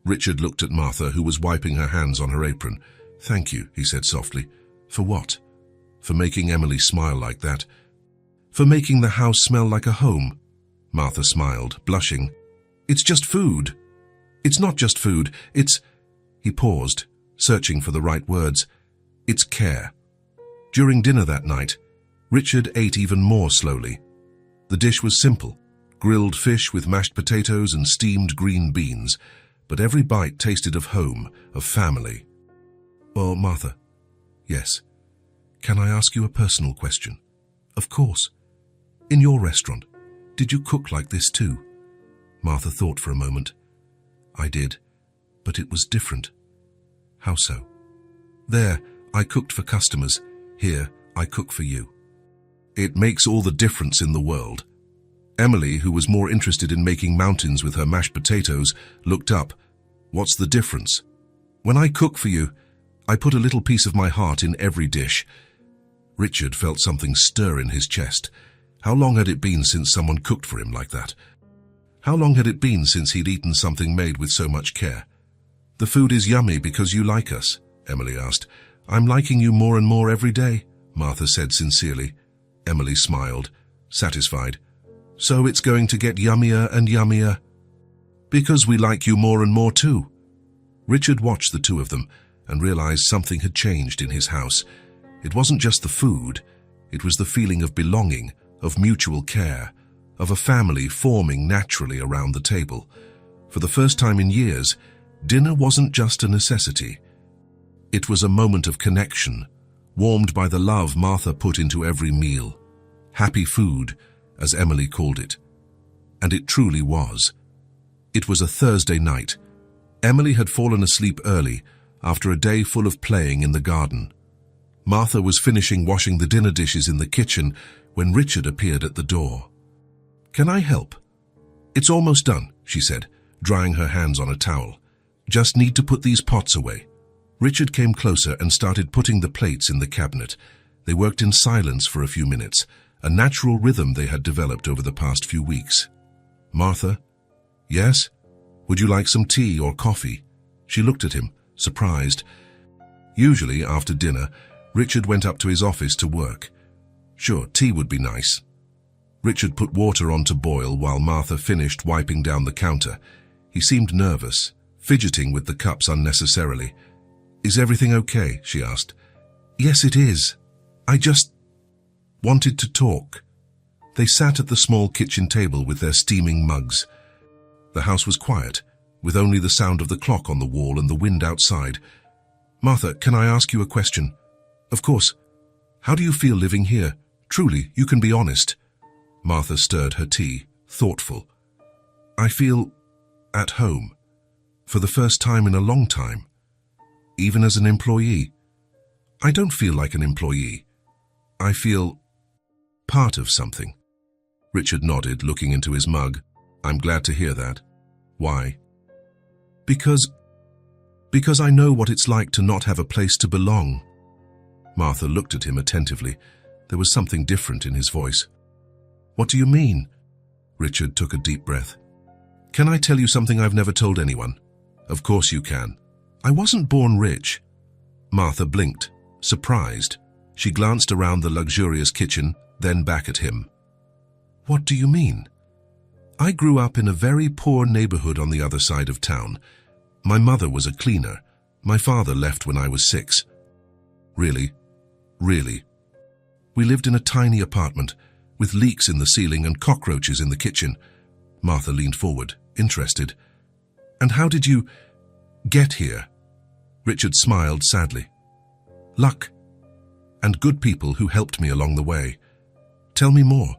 Richard looked at Martha, who was wiping her hands on her apron. "Thank you," he said softly. "For what?" "For making Emily smile like that." "For making the house smell like a home." Martha smiled, blushing. "It's just food." "It's not just food, it's—" He paused, searching for the right words. "It's care." During dinner that night, Richard ate even more slowly. The dish was simple, grilled fish with mashed potatoes and steamed green beans, but every bite tasted of home, of family. "Oh, Martha." "Yes." "Can I ask you a personal question?" "Of course." "In your restaurant, did you cook like this too?" Martha thought for a moment. "I did, but it was different." "How so?" "There, I cooked for customers. Here, I cook for you." It makes all the difference in the world. Emily, who was more interested in making mountains with her mashed potatoes, looked up. "What's the difference?" "When I cook for you, I put a little piece of my heart in every dish." Richard felt something stir in his chest. How long had it been since someone cooked for him like that? How long had it been since he'd eaten something made with so much care? "The food is yummy because you like us," Emily asked. "I'm liking you more and more every day," Martha said sincerely. Emily smiled, satisfied. "So it's going to get yummier and yummier." "Because we like you more and more too." Richard watched the two of them and realized something had changed in his house. It wasn't just the food, it was the feeling of belonging, of mutual care, of a family forming naturally around the table. For the first time in years, dinner wasn't just a necessity. It was a moment of connection, warmed by the love Martha put into every meal. Happy food, as Emily called it. And it truly was. It was a Thursday night. Emily had fallen asleep early after a day full of playing in the garden. Martha was finishing washing the dinner dishes in the kitchen when Richard appeared at the door. "Can I help?" "It's almost done," she said, drying her hands on a towel. "Just need to put these pots away." Richard came closer and started putting the plates in the cabinet. They worked in silence for a few minutes, a natural rhythm they had developed over the past few weeks. "Martha?" "Yes?" "Would you like some tea or coffee?" She looked at him, surprised. Usually, after dinner, Richard went up to his office to work. Sure, tea would be nice. Richard put water on to boil while Martha finished wiping down the counter. He seemed nervous, fidgeting with the cups unnecessarily. "Is everything okay?" she asked. "Yes, it is. I just wanted to talk." They sat at the small kitchen table with their steaming mugs. The house was quiet, with only the sound of the clock on the wall and the wind outside. "Martha, can I ask you a question?" "Of course. How do you feel living here? Truly, you can be honest." Martha stirred her tea, thoughtful. "I feel at home, for the first time in a long time. Even as an employee. I don't feel like an employee. I feel part of something." Richard nodded, looking into his mug. "I'm glad to hear that. Why?" Because I know what it's like to not have a place to belong." Martha looked at him attentively. There was something different in his voice. "What do you mean?" Richard took a deep breath. "Can I tell you something I've never told anyone?" "Of course you can. I wasn't born rich." Martha blinked, surprised. She glanced around the luxurious kitchen, then back at him. "What do you mean?" "I grew up in a very poor neighborhood on the other side of town. My mother was a cleaner. My father left when I was 6. "Really? Really?" "We lived in a tiny apartment, with leaks in the ceiling and cockroaches in the kitchen." Martha leaned forward, interested. "And how did you get here?" Richard smiled sadly. "Luck. And good people who helped me along the way." "Tell me more."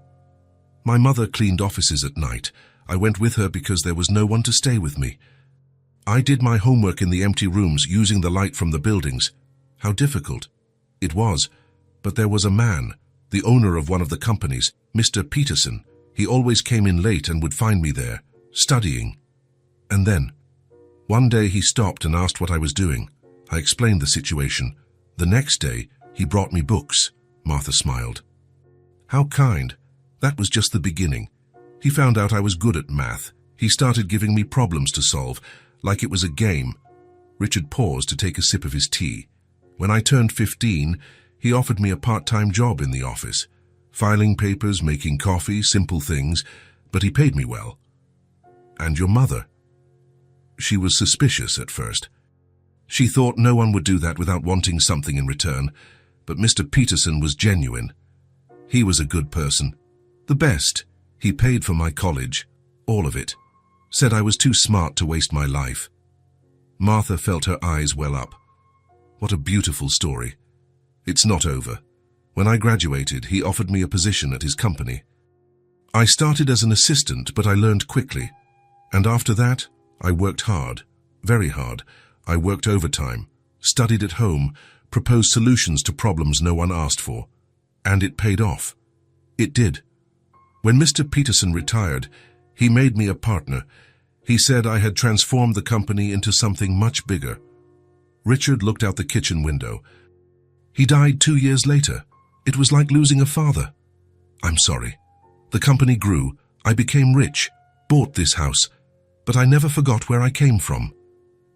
"My mother cleaned offices at night. I went with her because there was no one to stay with me. I did my homework in the empty rooms using the light from the buildings. How difficult." "It was. But there was a man, the owner of one of the companies, Mr. Peterson. He always came in late and would find me there, studying. And then, one day he stopped and asked what I was doing. I explained the situation. The next day, he brought me books." Martha smiled. "How kind. That was just the beginning. He found out I was good at math. He started giving me problems to solve, like it was a game." Richard paused to take a sip of his tea. "When I turned 15, he offered me a part-time job in the office. Filing papers, making coffee, simple things, but he paid me well." "And your mother?" "She was suspicious at first. She thought no one would do that without wanting something in return, but Mr. Peterson was genuine. He was a good person. The best. He paid for my college, all of it. Said I was too smart to waste my life." Martha felt her eyes well up. What a beautiful story. It's not over. When I graduated, he offered me a position at his company. I started as an assistant, but I learned quickly. And after that, I worked hard, very hard. I worked overtime, studied at home, proposed solutions to problems no one asked for. And it paid off. It did. When Mr. Peterson retired, he made me a partner. He said I had transformed the company into something much bigger. Richard looked out the kitchen window. "He died 2 years later. It was like losing a father." "I'm sorry. The company grew. I became rich, bought this house, but I never forgot where I came from."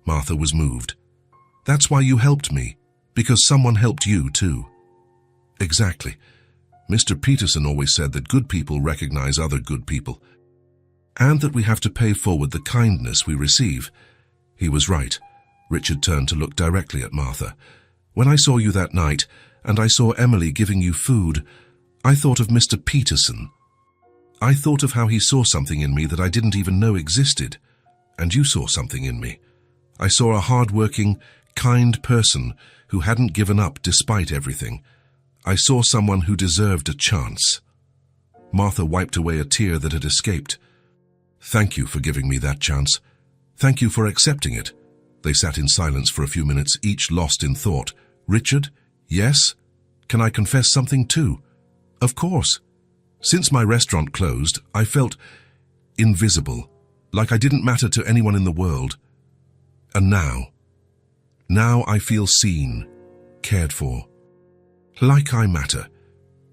Martha was moved. "That's why you helped me, because someone helped you too." "Exactly. Mr. Peterson always said that good people recognize other good people, and that we have to pay forward the kindness we receive." He was right. Richard turned to look directly at Martha. "When I saw you that night, and I saw Emily giving you food, I thought of Mr. Peterson. I thought of how he saw something in me that I didn't even know existed. And you saw something in me. I saw a hard-working, kind person who hadn't given up despite everything. I saw someone who deserved a chance." Martha wiped away a tear that had escaped. "Thank you for giving me that chance. Thank you for accepting it." They sat in silence for a few minutes, each lost in thought. "Richard, yes? Can I confess something too?" "Of course. Since my restaurant closed, I felt invisible, like I didn't matter to anyone in the world. And now I feel seen, cared for. Like I matter.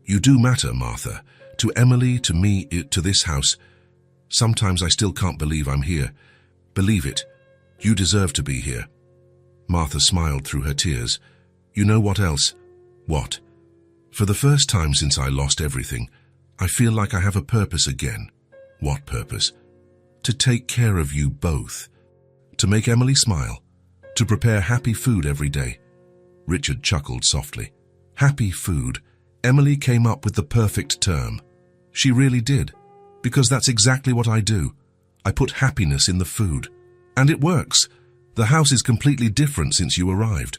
You do matter, Martha. To Emily, to me, to this house. Sometimes I still can't believe I'm here. Believe it. You deserve to be here." Martha smiled through her tears. "You know what else?" "What?" "For the first time since I lost everything, I feel like I have a purpose again." "What purpose?" "To take care of you both. To make Emily smile. To prepare happy food every day." Richard chuckled softly. "Happy food." Emily came up with the perfect term. She really did, because that's exactly what I do. I put happiness in the food. And it works. The house is completely different since you arrived.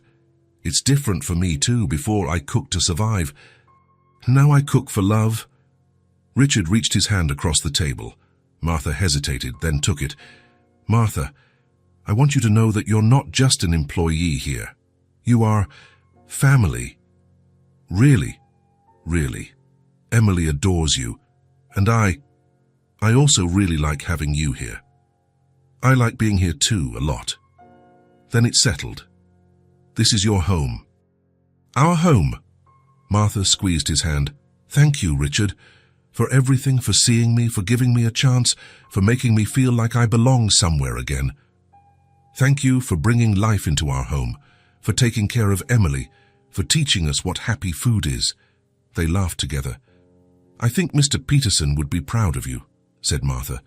It's different for me too. Before I cooked to survive. Now I cook for love. Richard reached his hand across the table. Martha hesitated, then took it. "Martha, I want you to know that you're not just an employee here. You are family. Really, really. Emily adores you, and I also really like having you here. I like being here too, a lot." Then it settled. "This is your home." "Our home." Martha squeezed his hand. "Thank you, Richard, for everything, for seeing me, for giving me a chance, for making me feel like I belong somewhere again. Thank you for bringing life into our home, for taking care of Emily, for teaching us what happy food is." They laughed together. "I think Mr. Peterson would be proud of you," said Martha.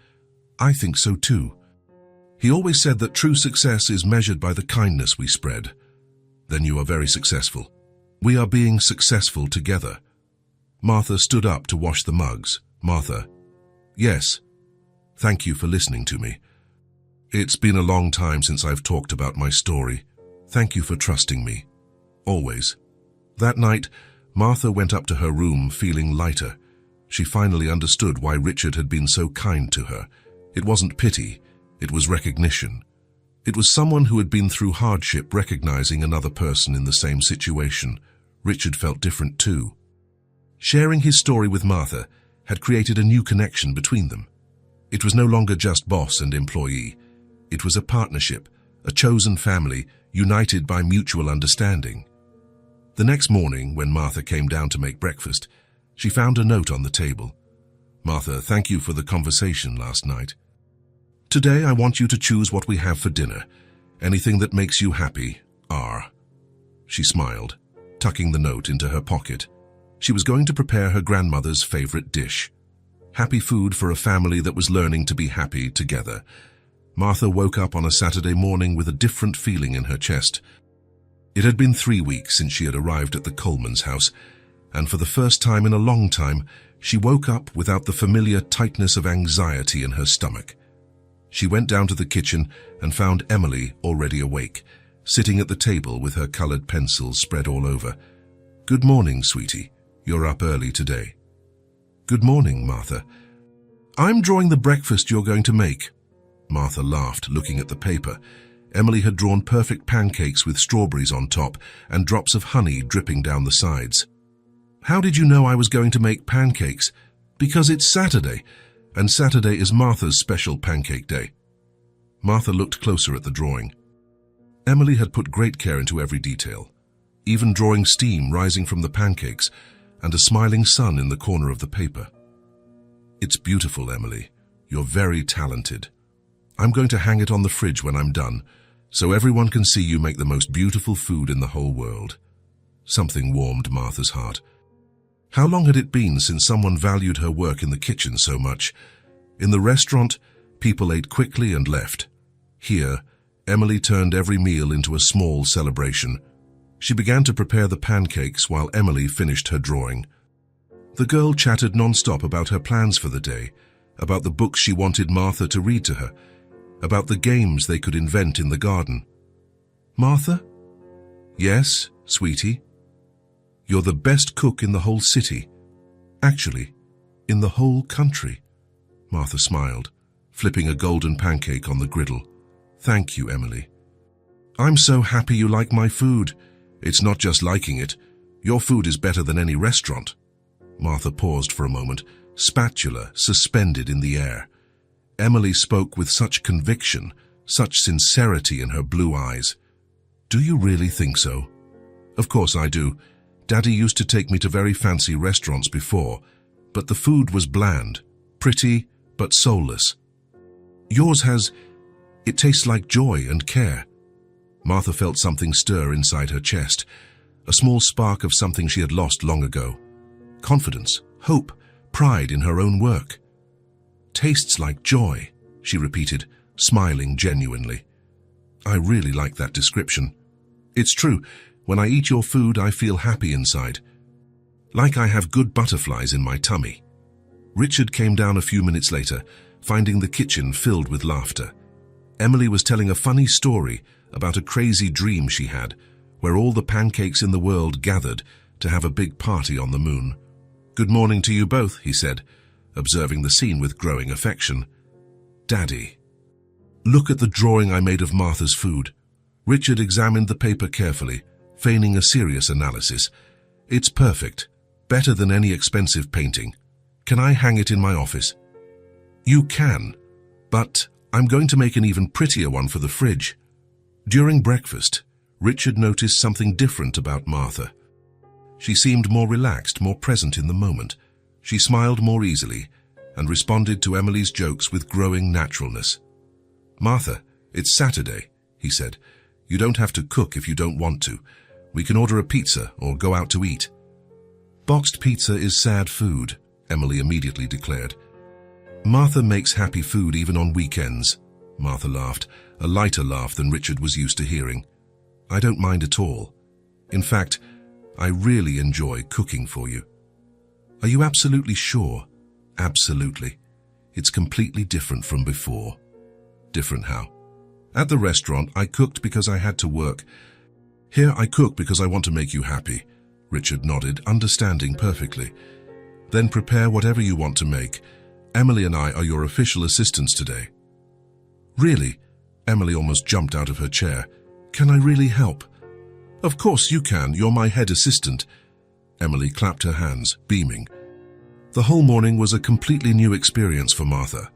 "I think so too. He always said that true success is measured by the kindness we spread." "Then you are very successful." "We are being successful together." Martha stood up to wash the mugs. "Martha." "Yes." "Thank you for listening to me. It's been a long time since I've talked about my story. Thank you for trusting me. Always." That night, Martha went up to her room feeling lighter. She finally understood why Richard had been so kind to her. It wasn't pity, it was recognition. It was someone who had been through hardship recognizing another person in the same situation. Richard felt different too. Sharing his story with Martha had created a new connection between them. It was no longer just boss and employee. It was a partnership, a chosen family, united by mutual understanding. The next morning, when Martha came down to make breakfast, she found a note on the table. "Martha, thank you for the conversation last night. Today I want you to choose what we have for dinner. Anything that makes you happy, R." She smiled, tucking the note into her pocket. She was going to prepare her grandmother's favorite dish. Happy food for a family that was learning to be happy together. Martha woke up on a Saturday morning with a different feeling in her chest. It had been 3 weeks since she had arrived at the Coleman's house, and for the first time in a long time, she woke up without the familiar tightness of anxiety in her stomach. She went down to the kitchen and found Emily already awake, sitting at the table with her colored pencils spread all over. "Good morning, sweetie. You're up early today." "Good morning, Martha. I'm drawing the breakfast you're going to make." Martha laughed, looking at the paper. Emily had drawn perfect pancakes with strawberries on top and drops of honey dripping down the sides. "How did you know I was going to make pancakes?" "Because it's Saturday, and Saturday is Martha's special pancake day." Martha looked closer at the drawing. Emily had put great care into every detail, even drawing steam rising from the pancakes and a smiling sun in the corner of the paper. "It's beautiful, Emily. You're very talented. I'm going to hang it on the fridge when I'm done, so everyone can see you make the most beautiful food in the whole world." Something warmed Martha's heart. How long had it been since someone valued her work in the kitchen so much? In the restaurant, people ate quickly and left. Here, Emily turned every meal into a small celebration. She began to prepare the pancakes while Emily finished her drawing. The girl chattered non-stop about her plans for the day, about the books she wanted Martha to read to her, about the games they could invent in the garden. "Martha?" "Yes, sweetie?" "You're the best cook in the whole city. Actually, in the whole country." Martha smiled, flipping a golden pancake on the griddle. "Thank you, Emily. I'm so happy you like my food. It's not just liking it. Your food is better than any restaurant." Martha paused for a moment, spatula suspended in the air. Emily spoke with such conviction, such sincerity in her blue eyes. "Do you really think so?" "Of course I do. Daddy used to take me to very fancy restaurants before, but the food was bland, pretty, but soulless. Yours has... it tastes like joy and care." Martha felt something stir inside her chest, a small spark of something she had lost long ago. Confidence, hope, pride in her own work. "Tastes like joy," she repeated, smiling genuinely. "I really like that description. It's true. When I eat your food, I feel happy inside. Like I have good butterflies in my tummy." Richard came down a few minutes later, finding the kitchen filled with laughter. Emily was telling a funny story about a crazy dream she had, where all the pancakes in the world gathered to have a big party on the moon. "Good morning to you both," he said, observing the scene with growing affection. "Daddy, look at the drawing I made of Martha's food." Richard examined the paper carefully, feigning a serious analysis. "It's perfect, better than any expensive painting. Can I hang it in my office?" "You can, but I'm going to make an even prettier one for the fridge." During breakfast, Richard noticed something different about Martha. She seemed more relaxed, more present in the moment. She smiled more easily and responded to Emily's jokes with growing naturalness. "Martha, it's Saturday," he said. "You don't have to cook if you don't want to. We can order a pizza or go out to eat." "Boxed pizza is sad food," Emily immediately declared. Martha makes happy food even on weekends. Martha laughed, a lighter laugh than Richard was used to hearing. I don't mind at all. In fact, I really enjoy cooking for you. Are you absolutely sure? Absolutely. It's completely different from before. Different how? At the restaurant, I cooked because I had to work. Here, I cook because I want to make you happy. Richard nodded, understanding perfectly. Then prepare whatever you want to make. Emily and I are your official assistants today. Really? Emily almost jumped out of her chair. Can I really help? Of course you can. You're my head assistant. Emily clapped her hands, beaming. The whole morning was a completely new experience for Martha.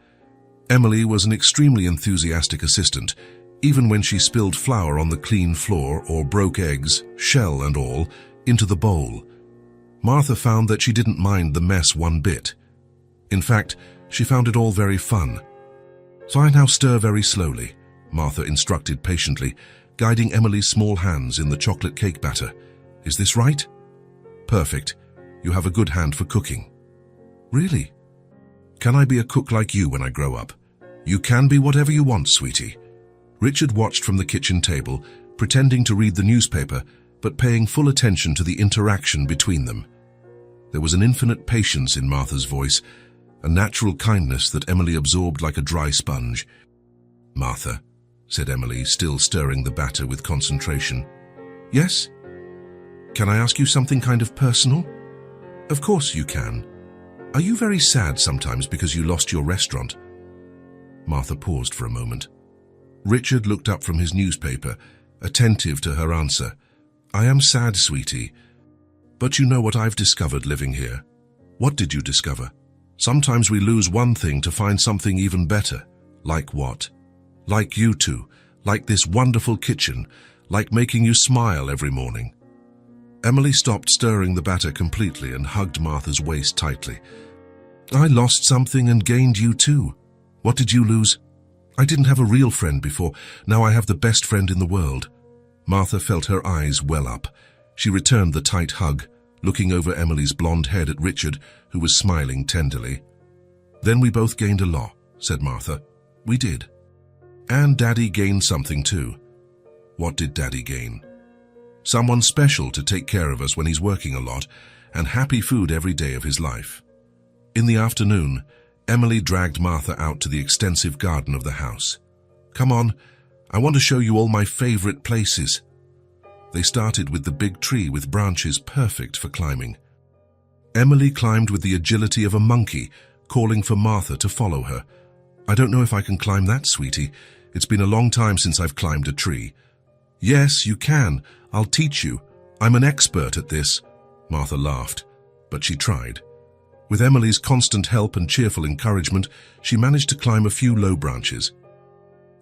Emily was an extremely enthusiastic assistant, even when she spilled flour on the clean floor or broke eggs, shell and all, into the bowl. Martha found that she didn't mind the mess one bit. In fact, she found it all very fun. So I now stir very slowly, Martha instructed patiently, guiding Emily's small hands in the chocolate cake batter. Is this right? Perfect. You have a good hand for cooking. Really? Can I be a cook like you when I grow up? You can be whatever you want, sweetie. Richard watched from the kitchen table, pretending to read the newspaper, but paying full attention to the interaction between them. There was an infinite patience in Martha's voice, a natural kindness that Emily absorbed like a dry sponge. Martha, said Emily, still stirring the batter with concentration. Yes? Can I ask you something kind of personal? Of course you can. Are you very sad sometimes because you lost your restaurant? Martha paused for a moment. Richard looked up from his newspaper, attentive to her answer. I am sad, sweetie. But you know what I've discovered living here? What did you discover? Sometimes we lose one thing to find something even better. Like what? Like you two, like this wonderful kitchen, like making you smile every morning. Emily stopped stirring the batter completely and hugged Martha's waist tightly. I lost something and gained you too. What did you lose? I didn't have a real friend before. Now I have the best friend in the world. Martha felt her eyes well up. She returned the tight hug, looking over Emily's blonde head at Richard, who was smiling tenderly. Then we both gained a lot, said Martha. We did. And Daddy gained something too. What did Daddy gain? Someone special to take care of us when he's working a lot, and happy food every day of his life. In the afternoon, Emily dragged Martha out to the extensive garden of the house. Come on, I want to show you all my favorite places. They started with the big tree with branches perfect for climbing. Emily climbed with the agility of a monkey, calling for Martha to follow her. I don't know if I can climb that, sweetie. It's been a long time since I've climbed a tree. Yes, you can. I'll teach you. I'm an expert at this. Martha laughed, but she tried. With Emily's constant help and cheerful encouragement, she managed to climb a few low branches.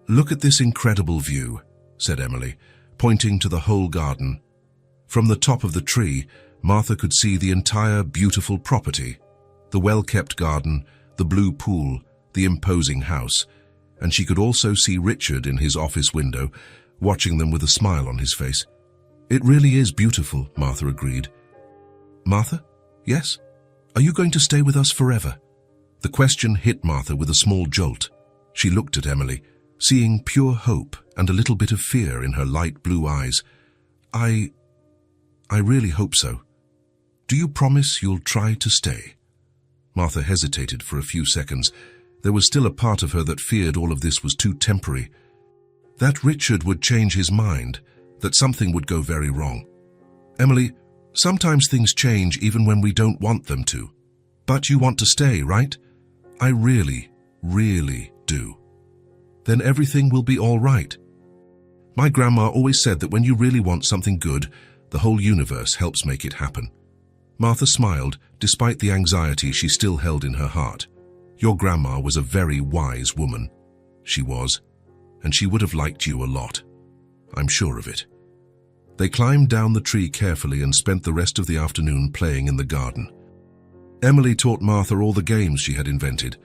Look at this incredible view, said Emily, pointing to the whole garden. From the top of the tree, Martha could see the entire beautiful property, the well-kept garden, the blue pool, the imposing house, and she could also see Richard in his office window, watching them with a smile on his face. It really is beautiful, Martha agreed. Martha? Yes? Are you going to stay with us forever? The question hit Martha with a small jolt. She looked at Emily, seeing pure hope and a little bit of fear in her light blue eyes. I really hope so. Do you promise you'll try to stay? Martha hesitated for a few seconds. There was still a part of her that feared all of this was too temporary. That Richard would change his mind, that something would go very wrong. Emily, sometimes things change even when we don't want them to. But you want to stay, right? I really, really do. Then everything will be all right. My grandma always said that when you really want something good, the whole universe helps make it happen. Martha smiled, despite the anxiety she still held in her heart. Your grandma was a very wise woman. She was, and she would have liked you a lot. I'm sure of it. They climbed down the tree carefully and spent the rest of the afternoon playing in the garden. Emily taught Martha all the games she had invented,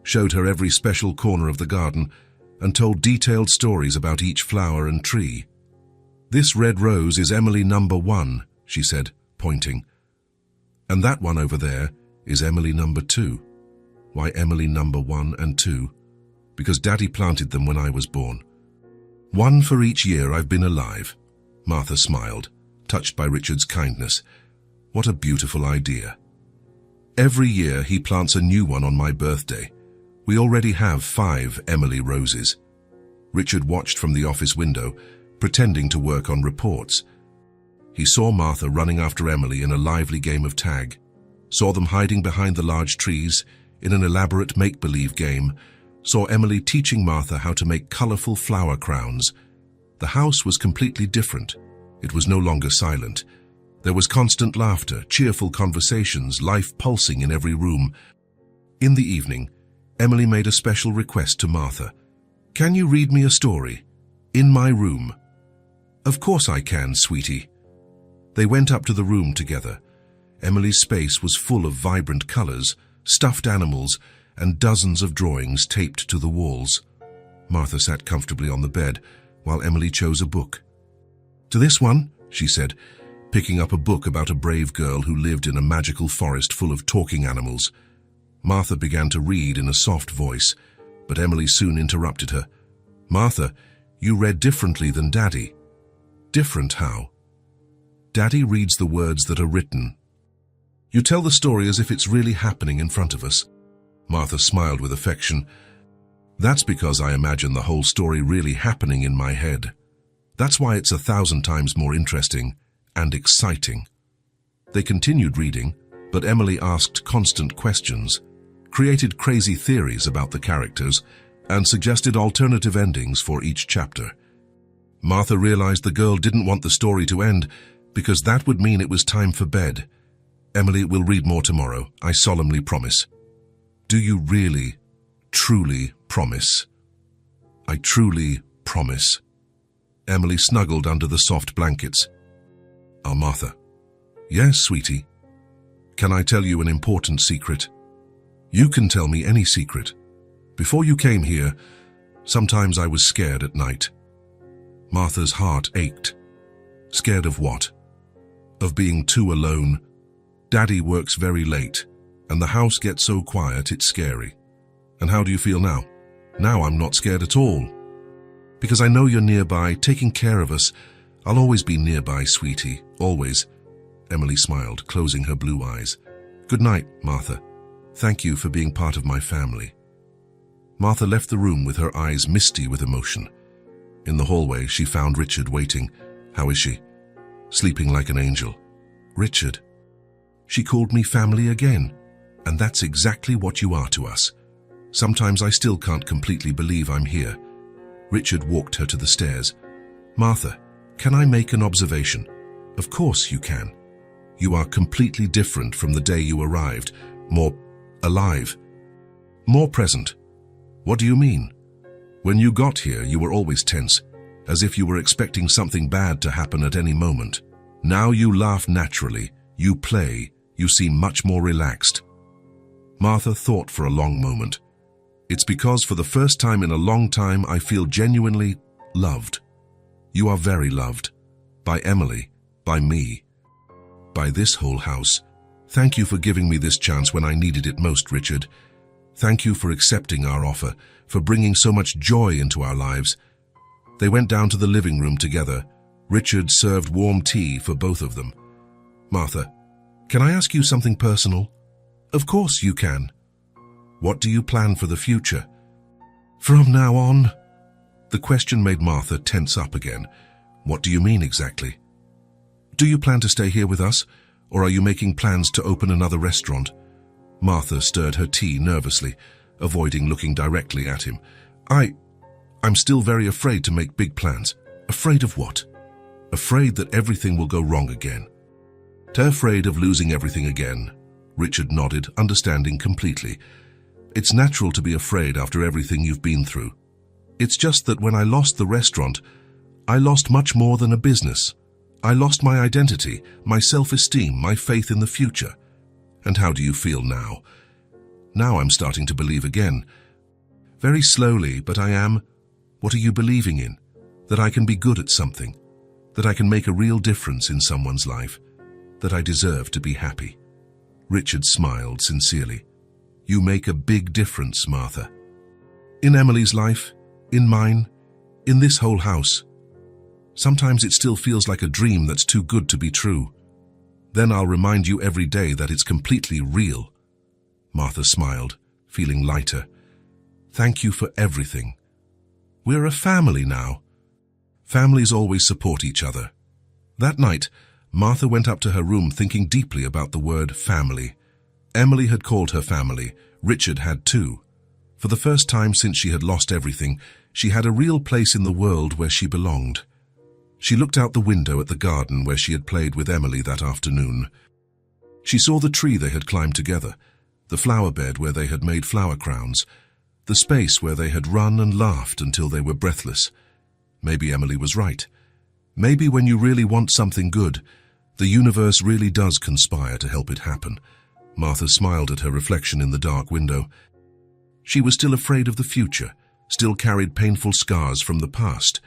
showed her every special corner of the garden, and told detailed stories about each flower and tree. This red rose is Emily number 1, she said, pointing. And that one over there Is Emily number 2? Why Emily number 1 and 2? Because Daddy planted them when I was born. 1 for each year I've been alive. Martha smiled, touched by Richard's kindness. What a beautiful idea. Every year he plants a new one on my birthday. We already have 5 Emily roses. Richard watched from the office window, pretending to work on reports. He saw Martha running after Emily in a lively game of tag, saw them hiding behind the large trees in an elaborate make-believe game, saw Emily teaching Martha how to make colorful flower crowns. The house was completely different. It was no longer silent. There was constant laughter, cheerful conversations, life pulsing in every room. In the evening, Emily made a special request to Martha. "Can you read me a story? In my room?" "Of course I can, sweetie." They went up to the room together. Emily's space was full of vibrant colors, stuffed animals, and dozens of drawings taped to the walls. Martha sat comfortably on the bed, while Emily chose a book. "To this one," she said, picking up a book about a brave girl who lived in a magical forest full of talking animals. Martha began to read in a soft voice, but Emily soon interrupted her. "Martha, you read differently than Daddy." "Different how?" "Daddy reads the words that are written. You tell the story as if it's really happening in front of us." Martha smiled with affection. "That's because I imagine the whole story really happening in my head. That's why it's 1,000 times more interesting and exciting." They continued reading, but Emily asked constant questions, created crazy theories about the characters, and suggested alternative endings for each chapter. Martha realized the girl didn't want the story to end because that would mean it was time for bed. "Emily will read more tomorrow, I solemnly promise." "Do you really, truly promise?" "I truly promise." Emily snuggled under the soft blankets. "Oh, Martha." "Yes, sweetie." "Can I tell you an important secret?" "You can tell me any secret. Before you came here, sometimes I was scared at night." Martha's heart ached. Scared of what? Of being too alone. Daddy works very late, and the house gets so quiet it's scary. "And how do you feel now?" "Now I'm not scared at all. Because I know you're nearby, taking care of us. I'll always be nearby, sweetie, always." Emily smiled, closing her blue eyes. "Good night, Martha. Thank you for being part of my family." Martha left the room with her eyes misty with emotion. In the hallway, she found Richard waiting. "How is she?" "Sleeping like an angel." "Richard." "She called me family again, and that's exactly what you are to us. Sometimes I still can't completely believe I'm here." Richard walked her to the stairs. "Martha, can I make an observation?" "Of course you can. You are completely different from the day you arrived. More alive. More present." "What do you mean?" "When you got here, you were always tense, as if you were expecting something bad to happen at any moment. Now you laugh naturally, you play, you seem much more relaxed." Martha thought for a long moment. "It's because for the first time in a long time I feel genuinely loved. You are very loved. By Emily, by me, by this whole house. Thank you for giving me this chance when I needed it most, Richard. Thank you for accepting our offer, for bringing so much joy into our lives." They went down to the living room together. Richard served warm tea for both of them. "Martha, can I ask you something personal?" "Of course you can." "What do you plan for the future?" "From now on?" The question made Martha tense up again. "What do you mean exactly?" "Do you plan to stay here with us, or are you making plans to open another restaurant?" Martha stirred her tea nervously, avoiding looking directly at him. I'm still very afraid to make big plans." "Afraid of what?" "Afraid that everything will go wrong again." "Afraid of losing everything again." Richard nodded, understanding completely. "It's natural to be afraid after everything you've been through. It's just that when I lost the restaurant, I lost much more than a business. I lost my identity, my self-esteem, my faith in the future." "And how do you feel now?" "Now I'm starting to believe again. Very slowly, but I am." "What are you believing in?" "That I can be good at something. That I can make a real difference in someone's life. That I deserve to be happy." Richard smiled sincerely. You make a big difference, Martha. In Emily's life, in mine, in this whole house. Sometimes it still feels like a dream that's too good to be true. Then I'll remind you every day that it's completely real. Martha smiled, feeling lighter. Thank you for everything. We're a family now. Families always support each other. That night, Martha went up to her room thinking deeply about the word family. Emily had called her family. Richard had too. For the first time since she had lost everything, she had a real place in the world where she belonged. She looked out the window at the garden where she had played with Emily that afternoon. She saw the tree they had climbed together, the flower bed where they had made flower crowns, the space where they had run and laughed until they were breathless. Maybe Emily was right. Maybe when you really want something good, the universe really does conspire to help it happen. Martha smiled at her reflection in the dark window. She was still afraid of the future, still carried painful scars from the past.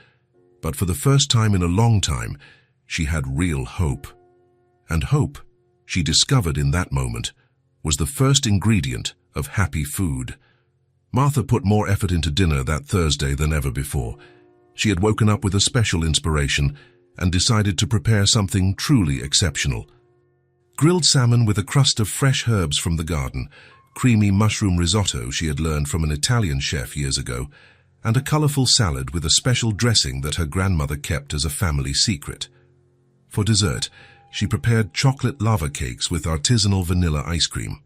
But for the first time in a long time, she had real hope. And hope, she discovered in that moment, was the first ingredient of happy food. Martha put more effort into dinner that Thursday than ever before. She had woken up with a special inspiration and decided to prepare something truly exceptional. Grilled salmon with a crust of fresh herbs from the garden, creamy mushroom risotto she had learned from an Italian chef years ago, and a colorful salad with a special dressing that her grandmother kept as a family secret. For dessert, she prepared chocolate lava cakes with artisanal vanilla ice cream.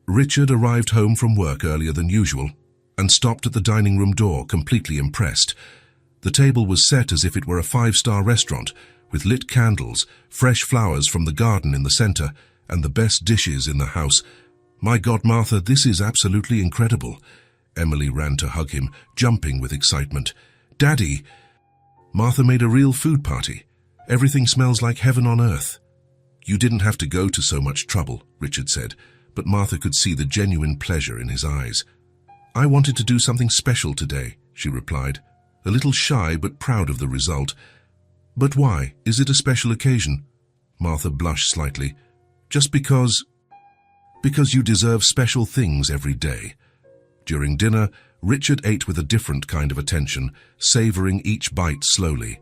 Richard arrived home from work earlier than usual and stopped at the dining room door, completely impressed. The table was set as if it were a five-star restaurant, with lit candles, fresh flowers from the garden in the center, and the best dishes in the house. My God, Martha, this is absolutely incredible. Emily ran to hug him, jumping with excitement. Daddy! Martha made a real food party. Everything smells like heaven on earth. You didn't have to go to so much trouble, Richard said, but Martha could see the genuine pleasure in his eyes. I wanted to do something special today, she replied, a little shy but proud of the result. But why? Is it a special occasion? Martha blushed slightly. Just because you deserve special things every day. During dinner, Richard ate with a different kind of attention, savoring each bite slowly.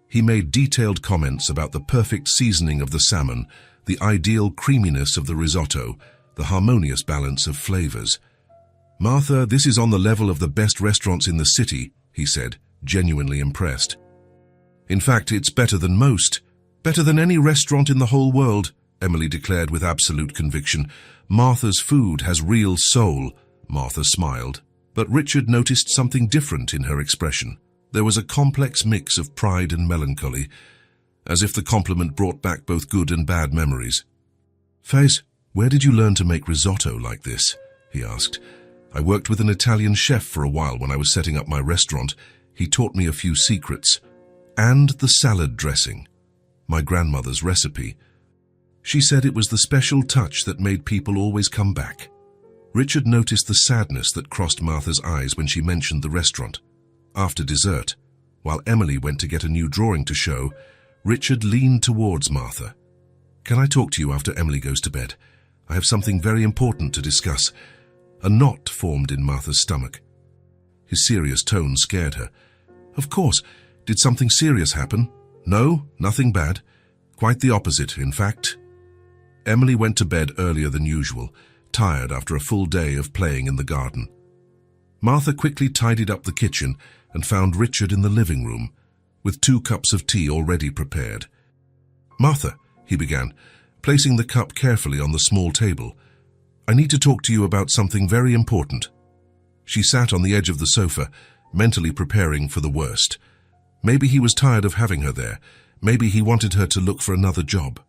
He made detailed comments about the perfect seasoning of the salmon, the ideal creaminess of the risotto, the harmonious balance of flavors. Martha, this is on the level of the best restaurants in the city, he said, genuinely impressed. In fact, it's better than most. Better than any restaurant in the whole world, Emily declared with absolute conviction. Martha's food has real soul. Martha smiled, but Richard noticed something different in her expression. There was a complex mix of pride and melancholy, as if the compliment brought back both good and bad memories. Faiz, where did you learn to make risotto like this? He asked. I worked with an Italian chef for a while when I was setting up my restaurant. He taught me a few secrets. And the salad dressing, my grandmother's recipe. She said it was the special touch that made people always come back. Richard noticed the sadness that crossed Martha's eyes when she mentioned the restaurant. After dessert, while Emily went to get a new drawing to show, Richard leaned towards Martha. Can I talk to you after Emily goes to bed? I have something very important to discuss. A knot formed in Martha's stomach. His serious tone scared her. Of course. Did something serious happen? No, nothing bad. Quite the opposite, in fact. Emily went to bed earlier than usual, tired after a full day of playing in the garden. Martha quickly tidied up the kitchen and found Richard in the living room, with 2 cups of tea already prepared. Martha, he began, placing the cup carefully on the small table. I need to talk to you about something very important. She sat on the edge of the sofa, mentally preparing for the worst. Maybe he was tired of having her there. Maybe he wanted her to look for another job.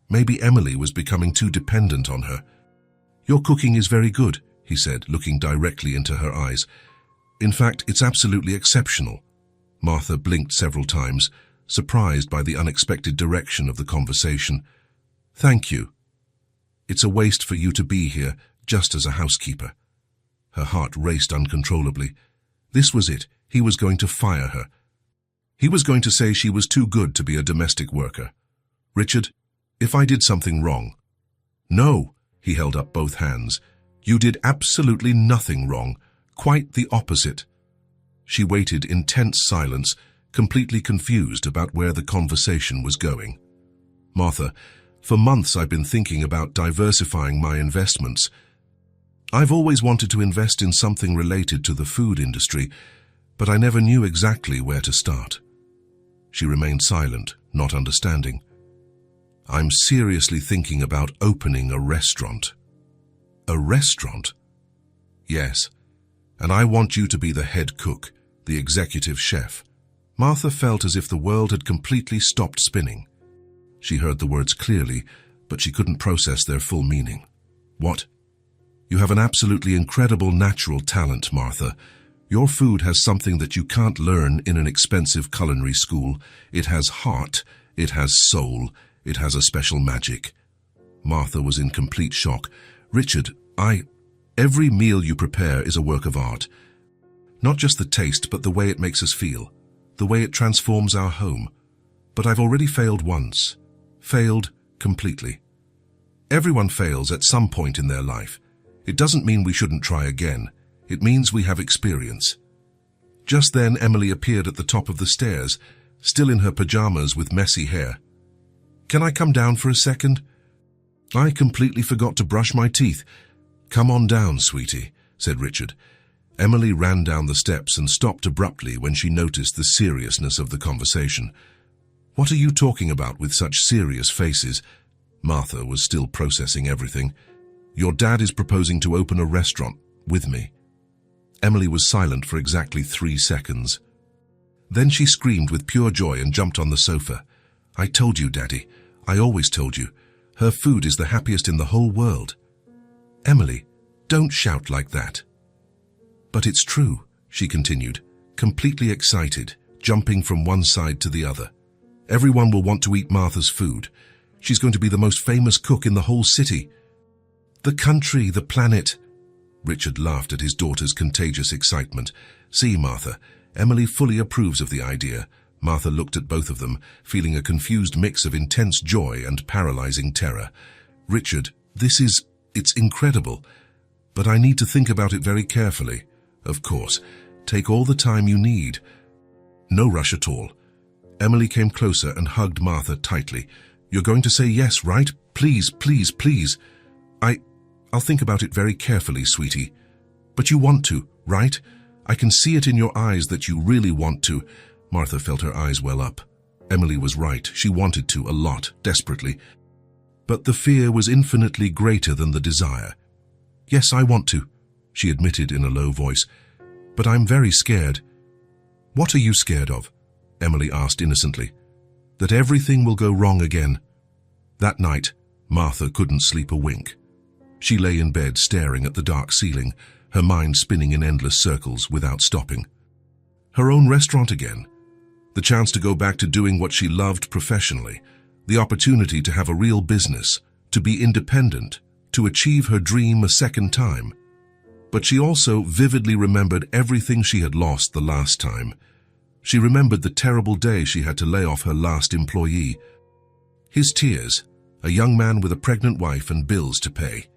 Maybe Emily was becoming too dependent on her. Your cooking is very good, he said, looking directly into her eyes. In fact, it's absolutely exceptional. Martha blinked several times, surprised by the unexpected direction of the conversation. Thank you. It's a waste for you to be here, just as a housekeeper. Her heart raced uncontrollably. This was it. He was going to fire her. He was going to say she was too good to be a domestic worker. Richard, if I did something wrong. No, He held up both hands. You did absolutely nothing wrong. Quite the opposite. She waited in tense silence, completely confused about where the conversation was going. Martha, for months I've been thinking about diversifying my investments. I've always wanted to invest in something related to the food industry, but I never knew exactly where to start. She remained silent, not understanding. I'm seriously thinking about opening a restaurant. A restaurant? Yes, and I want you to be the head cook, the executive chef. Martha felt as if the world had completely stopped spinning. She heard the words clearly, but she couldn't process their full meaning. What? You have an absolutely incredible natural talent, Martha. Your food has something that you can't learn in an expensive culinary school. It has heart, it has soul, it has a special magic. Martha was in complete shock. Richard, every meal you prepare is a work of art. Not just the taste, but the way it makes us feel, the way it transforms our home. But I've already failed once. Failed completely. Everyone fails at some point in their life. It doesn't mean we shouldn't try again. It means we have experience. Just then Emily appeared at the top of the stairs, still in her pajamas with messy hair. Can I come down for a second? I completely forgot to brush my teeth. Come on down, sweetie, said Richard. Emily ran down the steps and stopped abruptly when she noticed the seriousness of the conversation. What are you talking about with such serious faces? Martha was still processing everything. Your dad is proposing to open a restaurant with me. Emily was silent for exactly 3 seconds. Then she screamed with pure joy and jumped on the sofa. I told you, Daddy. I always told you. Her food is the happiest in the whole world. Emily, don't shout like that. But it's true, she continued, completely excited, jumping from one side to the other. Everyone will want to eat Martha's food. She's going to be the most famous cook in the whole city. The country, the planet. Richard laughed at his daughter's contagious excitement. See, Martha, Emily fully approves of the idea. Martha looked at both of them, feeling a confused mix of intense joy and paralyzing terror. Richard, it's incredible, but I need to think about it very carefully. Of course, take all the time you need. No rush at all. Emily came closer and hugged Martha tightly. You're going to say yes, right? Please, please, please. I'll think about it very carefully, sweetie. But you want to, right? I can see it in your eyes that you really want to. Martha felt her eyes well up. Emily was right. She wanted to, a lot, desperately. But the fear was infinitely greater than the desire. Yes, I want to, she admitted in a low voice. But I'm very scared. What are you scared of? Emily asked innocently. That everything will go wrong again. That night, Martha couldn't sleep a wink. She lay in bed staring at the dark ceiling, her mind spinning in endless circles without stopping. Her own restaurant again. The chance to go back to doing what she loved professionally. The opportunity to have a real business, to be independent, to achieve her dream a second time. But she also vividly remembered everything she had lost the last time. She remembered the terrible day she had to lay off her last employee. His tears, a young man with a pregnant wife and bills to pay.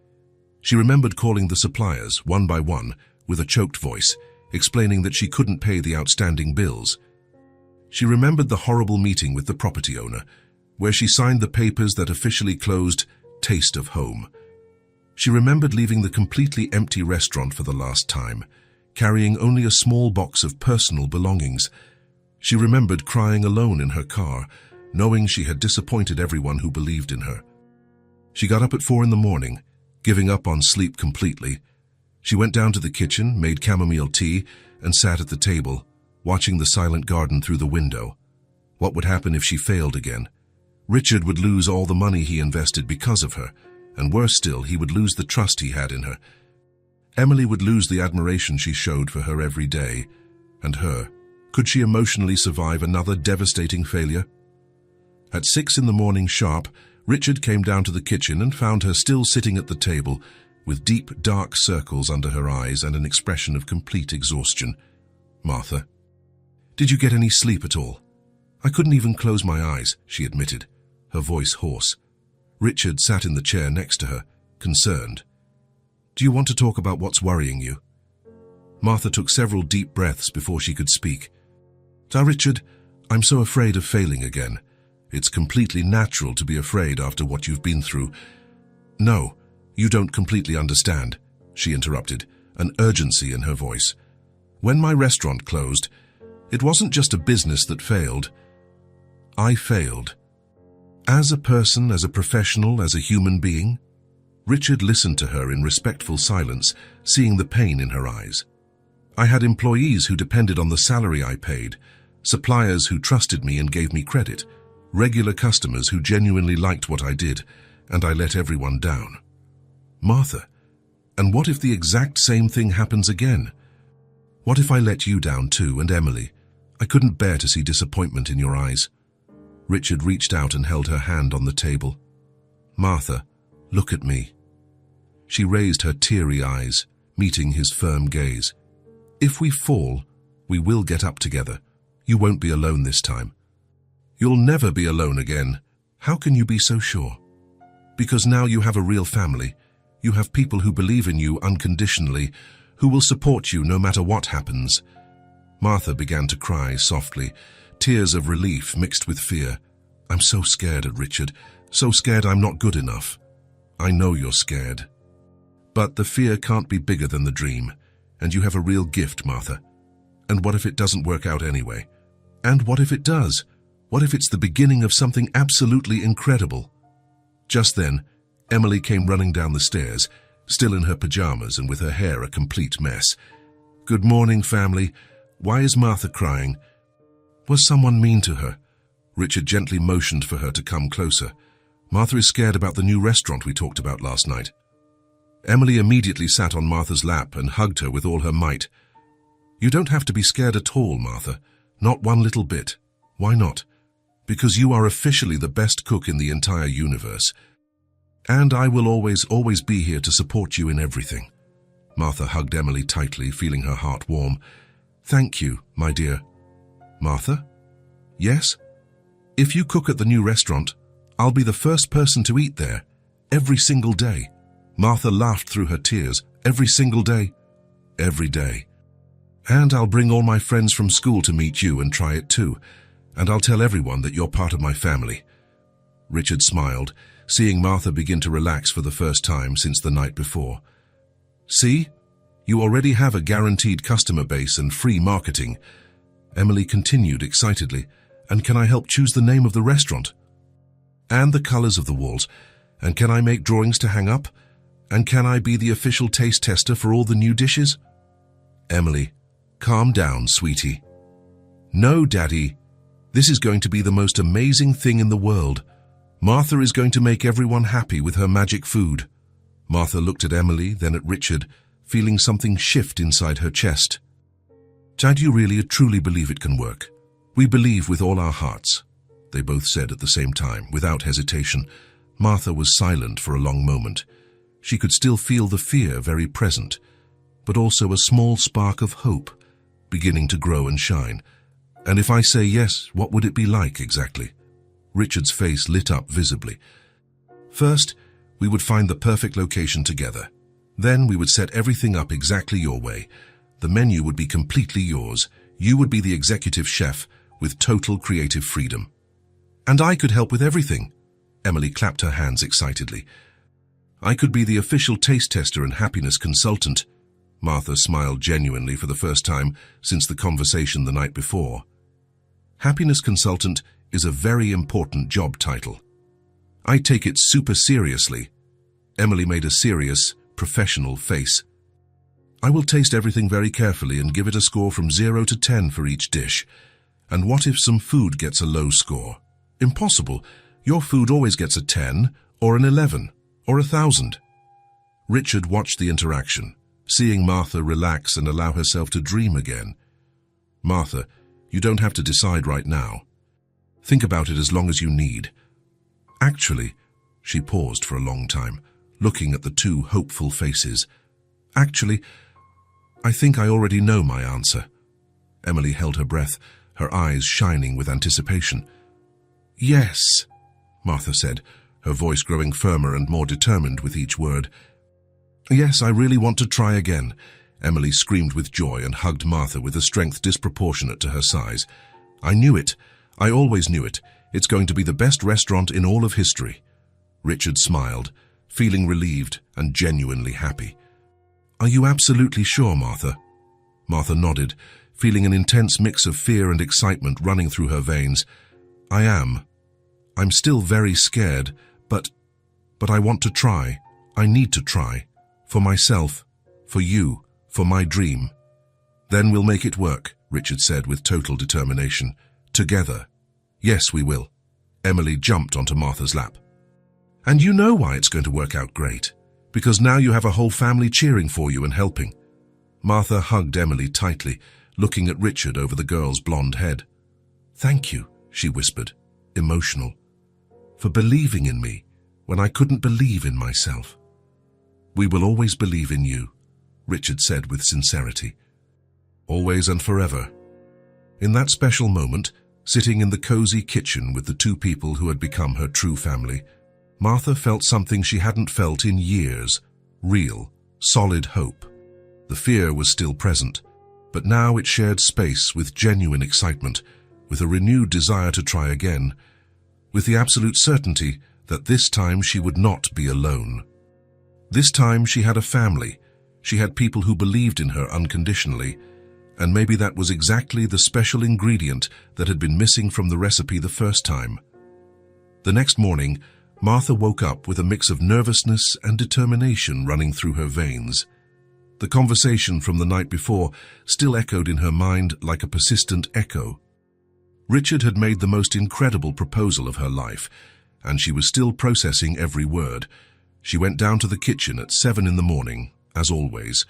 She remembered calling the suppliers, one by one, with a choked voice, explaining that she couldn't pay the outstanding bills. She remembered the horrible meeting with the property owner, where she signed the papers that officially closed Taste of Home. She remembered leaving the completely empty restaurant for the last time, carrying only a small box of personal belongings. She remembered crying alone in her car, knowing she had disappointed everyone who believed in her. She got up at 4 a.m, giving up on sleep completely. She went down to the kitchen, made chamomile tea, and sat at the table, watching the silent garden through the window. What would happen if she failed again? Richard would lose all the money he invested because of her, and worse still, he would lose the trust he had in her. Emily would lose the admiration she showed for her every day. And her. Could she emotionally survive another devastating failure? At 6 a.m. sharp, Richard came down to the kitchen and found her still sitting at the table, with deep, dark circles under her eyes and an expression of complete exhaustion. Martha, did you get any sleep at all? I couldn't even close my eyes, she admitted, her voice hoarse. Richard sat in the chair next to her. concerned. "Do you want to talk about what's worrying you?" Martha took several deep breaths before she could speak. "Richard, I'm so afraid of failing again. It's completely natural to be afraid after what you've been through." "No, you don't completely understand," she interrupted, an urgency in her voice. "When my restaurant closed, it wasn't just a business that failed. I failed. As a person, as a professional, as a human being." Richard listened to her in respectful silence, seeing the pain in her eyes. "I had employees who depended on the salary I paid, suppliers who trusted me and gave me credit, regular customers who genuinely liked what I did, and I let everyone down." "Martha, and what if the exact same thing happens again? What if I let you down too, and Emily? I couldn't bear to see disappointment in your eyes." Richard reached out and held her hand on the table. "Martha, look at me." She raised her teary eyes, meeting his firm gaze. "If we fall, we will get up together. You won't be alone this time." "You'll never be alone again. How can you be so sure?" "Because now you have a real family. You have people who believe in you unconditionally, who will support you no matter what happens." Martha began to cry softly, tears of relief mixed with fear. "I'm so scared, Richard. So scared I'm not good enough." "I know you're scared. But the fear can't be bigger than the dream, and you have a real gift, Martha. And what if it doesn't work out anyway? And what if it does? What if it's the beginning of something absolutely incredible?" Just then, Emily came running down the stairs, still in her pajamas and with her hair a complete mess. "Good morning, family. Why is Martha crying? Was someone mean to her?" Richard gently motioned for her to come closer. "Martha is scared about the new restaurant we talked about last night." Emily immediately sat on Martha's lap and hugged her with all her might. "You don't have to be scared at all, Martha. Not one little bit. Why not? Because you are officially the best cook in the entire universe. And I will always be here to support you in everything." Martha hugged Emily tightly, feeling her heart warm. "Thank you, my dear." "Martha?" "Yes? If you cook at the new restaurant, I'll be the first person to eat there, every single day." Martha laughed through her tears. "Every single day?" "Every day. And I'll bring all my friends from school to meet you and try it too. And I'll tell everyone that you're part of my family." Richard smiled, seeing Martha begin to relax for the first time since the night before. "See? You already have a guaranteed customer base and free marketing." Emily continued excitedly. "And can I help choose the name of the restaurant? And the colors of the walls? And can I make drawings to hang up? And can I be the official taste tester for all the new dishes?" "Emily, calm down, sweetie." "No, Daddy. This is going to be the most amazing thing in the world. Martha is going to make everyone happy with her magic food." Martha looked at Emily, then at Richard, feeling something shift inside her chest. "Dad, you really truly believe it can work?" "We believe with all our hearts," they both said at the same time, without hesitation. Martha was silent for a long moment. She could still feel the fear very present, but also a small spark of hope beginning to grow and shine. "And if I say yes, what would it be like exactly?" Richard's face lit up visibly. "First, we would find the perfect location together. Then we would set everything up exactly your way. The menu would be completely yours. You would be the executive chef with total creative freedom." "And I could help with everything." Emily clapped her hands excitedly. "I could be the official taste tester and happiness consultant." Martha smiled genuinely for the first time since the conversation the night before. "Happiness consultant is a very important job title. I take it super seriously." Emily made a serious, professional face. "I will taste everything very carefully and give it a score from 0 to 10 for each dish. And what if some food gets a low score? Impossible. Your food always gets a 10 or an 11 or 1,000. Richard watched the interaction, seeing Martha relax and allow herself to dream again. "Martha, you don't have to decide right now. Think about it as long as you need. Actually," she paused for a long time, looking at the two hopeful faces. "Actually, I think I already know my answer." Emily held her breath, her eyes shining with anticipation. "Yes," Martha said, her voice growing firmer and more determined with each word. "Yes, I really want to try again," Emily screamed with joy and hugged Martha with a strength disproportionate to her size. "I knew it. I always knew it. It's going to be the best restaurant in all of history." Richard smiled, feeling relieved and genuinely happy. "Are you absolutely sure, Martha?" Martha nodded, feeling an intense mix of fear and excitement running through her veins. "I am. I'm still very scared, but I want to try. I need to try. For myself, for you, for my dream." "Then we'll make it work," Richard said with total determination. "Together." "Yes, we will." Emily jumped onto Martha's lap. "And you know why it's going to work out great. Because now you have a whole family cheering for you and helping." Martha hugged Emily tightly, looking at Richard over the girl's blonde head. "Thank you," she whispered, emotional, "for believing in me when I couldn't believe in myself." "We will always believe in you," Richard said with sincerity. "Always and forever." In that special moment, sitting in the cozy kitchen with the two people who had become her true family, Martha felt something she hadn't felt in years: real, solid hope. The fear was still present, but now it shared space with genuine excitement, with a renewed desire to try again, with the absolute certainty that this time she would not be alone. This time she had a family, she had people who believed in her unconditionally, and maybe that was exactly the special ingredient that had been missing from the recipe the first time. The next morning, Martha woke up with a mix of nervousness and determination running through her veins. The conversation from the night before still echoed in her mind like a persistent echo. Richard had made the most incredible proposal of her life, and she was still processing every word. She went down to the kitchen at 7 in the morning, as always.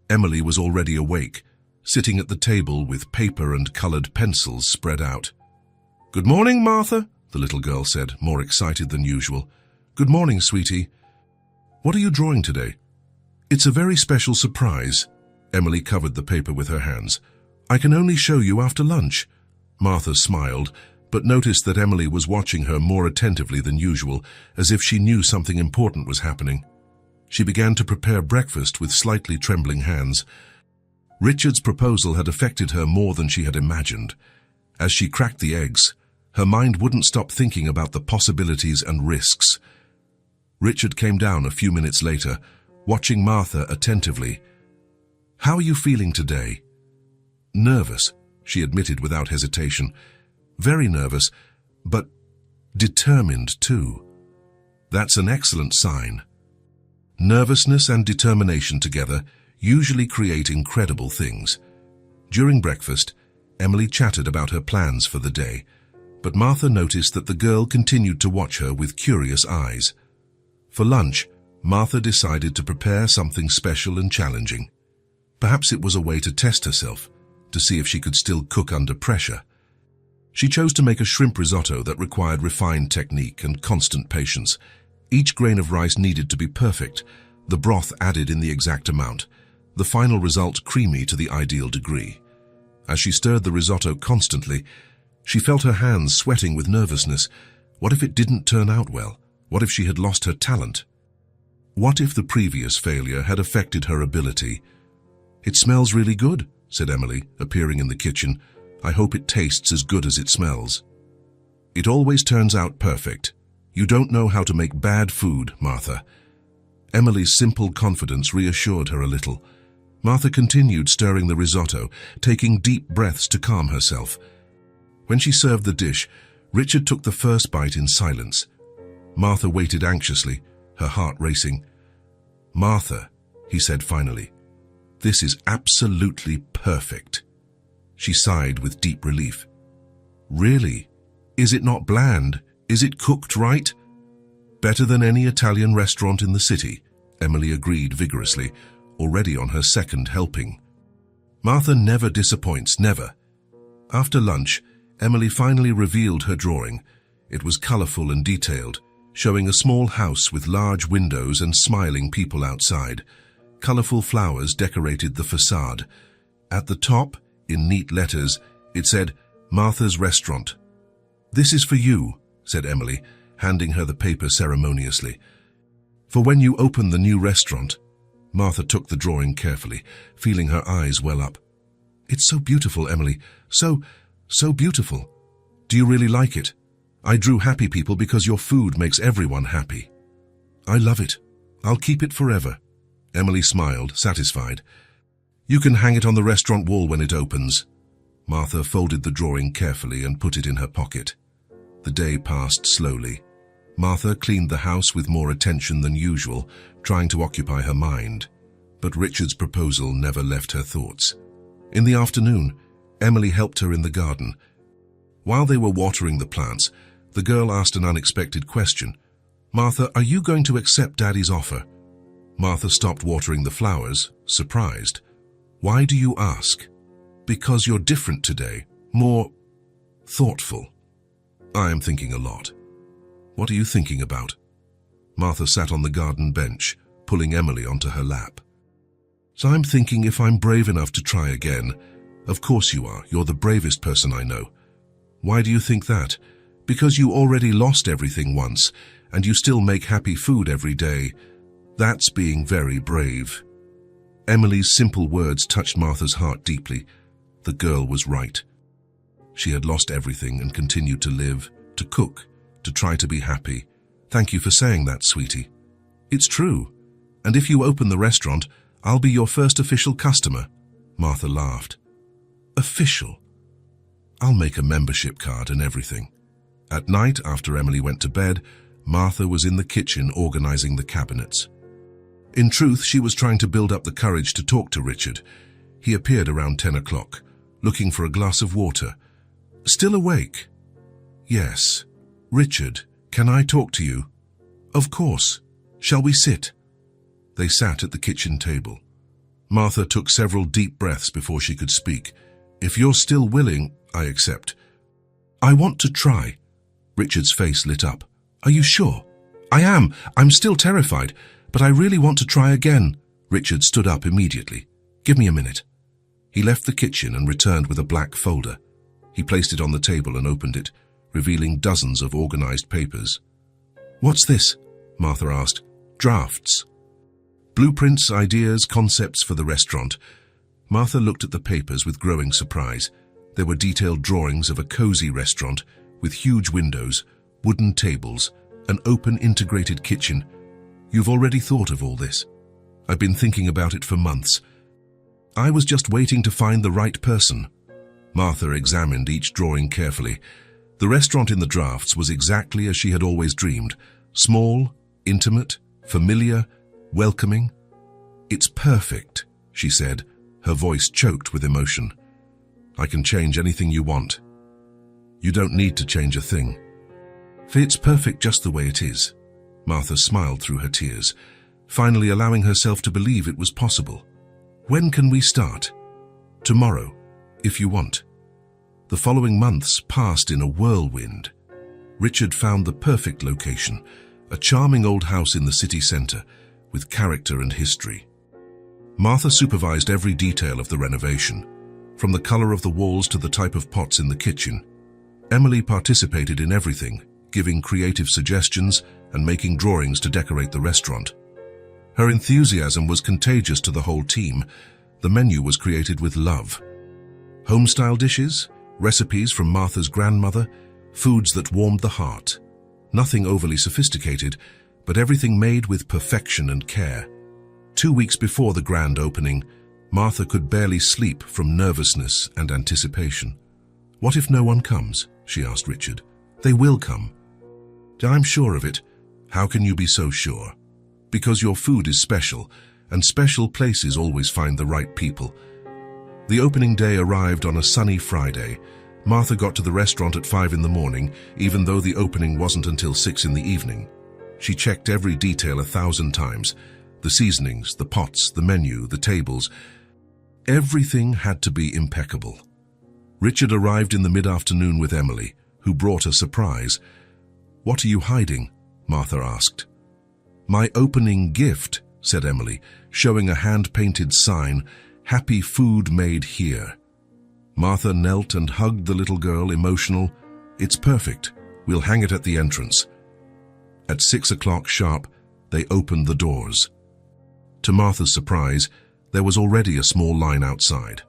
Emily was already awake, sitting at the table with paper and colored pencils spread out. "Good morning, Martha," the little girl said, more excited than usual. "Good morning, sweetie. What are you drawing today?" "It's a very special surprise." Emily covered the paper with her hands. "I can only show you after lunch." Martha smiled, but noticed that Emily was watching her more attentively than usual, as if she knew something important was happening. She began to prepare breakfast with slightly trembling hands. Richard's proposal had affected her more than she had imagined. As she cracked the eggs, her mind wouldn't stop thinking about the possibilities and risks. Richard came down a few minutes later, watching Martha attentively. "How are you feeling today?" "Nervous," she admitted without hesitation. "Very nervous, but determined too." "That's an excellent sign." Nervousness and determination together usually create incredible things. During breakfast, Emily chatted about her plans for the day, but Martha noticed that the girl continued to watch her with curious eyes. For lunch, Martha decided to prepare something special and challenging. Perhaps it was a way to test herself, to see if she could still cook under pressure. She chose to make a shrimp risotto that required refined technique and constant patience. Each grain of rice needed to be perfect, the broth added in the exact amount, the final result creamy to the ideal degree. As she stirred the risotto constantly, she felt her hands sweating with nervousness. What if it didn't turn out well? What if she had lost her talent? What if the previous failure had affected her ability? "It smells really good," said Emily, appearing in the kitchen. "I hope it tastes as good as it smells." "It always turns out perfect. You don't know how to make bad food, Martha." Emily's simple confidence reassured her a little. Martha continued stirring the risotto, taking deep breaths to calm herself. When she served the dish, Richard took the first bite in silence. Martha waited anxiously, her heart racing. "Martha," he said finally, "this is absolutely perfect." She sighed with deep relief. "Really? Is it not bland? Is it cooked right?" "Better than any Italian restaurant in the city," Emily agreed vigorously, already on her second helping. Martha never disappoints, never. After lunch, Emily finally revealed her drawing. It was colorful and detailed, showing a small house with large windows and smiling people outside. Colorful flowers decorated the facade. At the top, in neat letters, it said, "Martha's Restaurant." "This is for you," said Emily, handing her the paper ceremoniously. "For when you open the new restaurant." Martha took the drawing carefully, feeling her eyes well up. "It's so beautiful, Emily. So beautiful. Do you really like it? I drew happy people because your food makes everyone happy." "I love it. I'll keep it forever." Emily smiled, satisfied. "You can hang it on the restaurant wall when it opens." Martha folded the drawing carefully and put it in her pocket. The day passed slowly. Martha cleaned the house with more attention than usual, trying to occupy her mind. But Richard's proposal never left her thoughts. In the afternoon, Emily helped her in the garden. While they were watering the plants, the girl asked an unexpected question. "Martha, are you going to accept Daddy's offer?" Martha stopped watering the flowers, surprised. "Why do you ask?" "Because you're different today, more thoughtful." "I am thinking a lot." "What are you thinking about?" Martha sat on the garden bench, pulling Emily onto her lap. "So I'm thinking if I'm brave enough to try again." "Of course you are. You're the bravest person I know." "Why do you think that?" "Because you already lost everything once, and you still make happy food every day. That's being very brave." Emily's simple words touched Martha's heart deeply. The girl was right. She had lost everything and continued to live, to cook, to try to be happy. "Thank you for saying that, sweetie." "It's true. And if you open the restaurant, I'll be your first official customer." Martha laughed. "Official? I'll make a membership card and everything." At night, after Emily went to bed, Martha was in the kitchen organizing the cabinets. In truth, she was trying to build up the courage to talk to Richard. He appeared around 10 o'clock, looking for a glass of water. "Still awake?" "Yes." "Richard, can I talk to you?" "Of course. Shall we sit?" They sat at the kitchen table. Martha took several deep breaths before she could speak. "If you're still willing, I accept." "I want to try." Richard's face lit up. "Are you sure?" "I am. I'm still terrified, but I really want to try again." Richard stood up immediately. "Give me a minute." He left the kitchen and returned with a black folder. He placed it on the table and opened it, revealing dozens of organized papers. "What's this?" Martha asked. "Drafts. Blueprints, ideas, concepts for the restaurant." Martha looked at the papers with growing surprise. There were detailed drawings of a cozy restaurant with huge windows, wooden tables, an open integrated kitchen. "You've already thought of all this?" "I've been thinking about it for months. I was just waiting to find the right person." Martha examined each drawing carefully. The restaurant in the drafts was exactly as she had always dreamed. Small, intimate, familiar, welcoming. "It's perfect," she said, her voice choked with emotion. "I can change anything you want." "You don't need to change a thing. For it's perfect just the way it is." Martha smiled through her tears, finally allowing herself to believe it was possible. "When can we start?" "Tomorrow, if you want." The following months passed in a whirlwind. Richard found the perfect location, a charming old house in the city center, with character and history. Martha supervised every detail of the renovation, from the color of the walls to the type of pots in the kitchen. Emily participated in everything, giving creative suggestions and making drawings to decorate the restaurant. Her enthusiasm was contagious to the whole team. The menu was created with love. Home-style dishes, recipes from Martha's grandmother, foods that warmed the heart. Nothing overly sophisticated, but everything made with perfection and care. 2 weeks before the grand opening, Martha could barely sleep from nervousness and anticipation. "What if no one comes?" she asked Richard. "They will come." "I'm sure of it." "How can you be so sure?" "Because your food is special, and special places always find the right people." The opening day arrived on a sunny Friday. Martha got to the restaurant at 5 in the morning, even though the opening wasn't until 6 in the evening. She checked every detail 1,000 times. The seasonings, the pots, the menu, the tables. Everything had to be impeccable. Richard arrived in the mid-afternoon with Emily, who brought a surprise. "What are you hiding?" Martha asked. "My opening gift," said Emily, showing a hand-painted sign, "Happy Food Made Here." Martha knelt and hugged the little girl, emotional. "It's perfect. We'll hang it at the entrance." At 6 o'clock sharp, they opened the doors. To Martha's surprise, there was already a small line outside.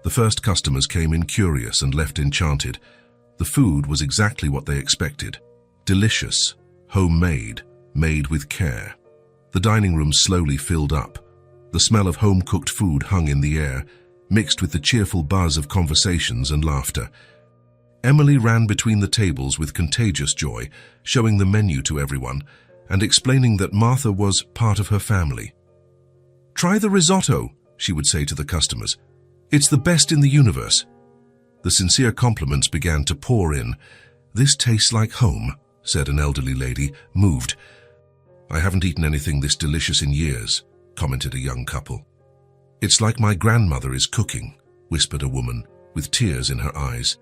The first customers came in curious and left enchanted. The food was exactly what they expected. Delicious, homemade, made with care. The dining room slowly filled up. The smell of home-cooked food hung in the air, mixed with the cheerful buzz of conversations and laughter. Emily ran between the tables with contagious joy, showing the menu to everyone and explaining that Martha was part of her family. "Try the risotto," she would say to the customers. "It's the best in the universe." The sincere compliments began to pour in. "This tastes like home," said an elderly lady, moved. "I haven't eaten anything this delicious in years," commented a young couple. "It's like my grandmother is cooking," whispered a woman, with tears in her eyes.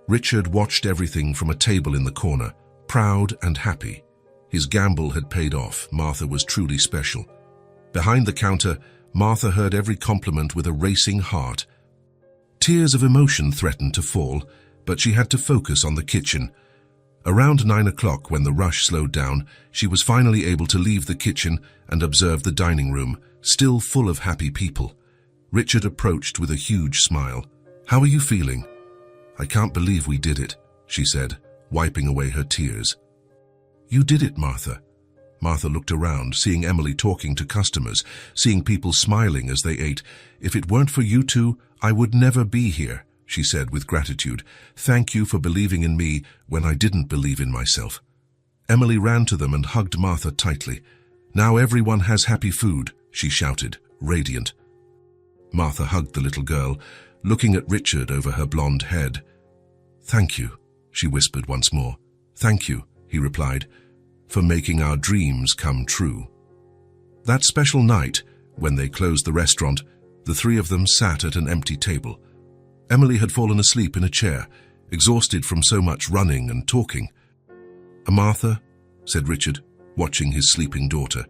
Richard watched everything from a table in the corner, proud and happy. His gamble had paid off. Martha was truly special. Behind the counter, Martha heard every compliment with a racing heart. Tears of emotion threatened to fall, but she had to focus on the kitchen. Around 9 o'clock, when the rush slowed down, she was finally able to leave the kitchen and observe the dining room, still full of happy people. Richard approached with a huge smile. "How are you feeling?" "I can't believe we did it," she said, wiping away her tears. "You did it, Martha." Martha looked around, seeing Emily talking to customers, seeing people smiling as they ate. "If it weren't for you two, I would never be here," she said with gratitude. "Thank you for believing in me when I didn't believe in myself." Emily ran to them and hugged Martha tightly. "Now everyone has happy food," she shouted, radiant. Martha hugged the little girl, looking at Richard over her blonde head. "Thank you," she whispered once more. "Thank you," he replied, "for making our dreams come true." That special night, when they closed the restaurant, the three of them sat at an empty table. Emily had fallen asleep in a chair, exhausted from so much running and talking. "Martha," said Richard, watching his sleeping daughter,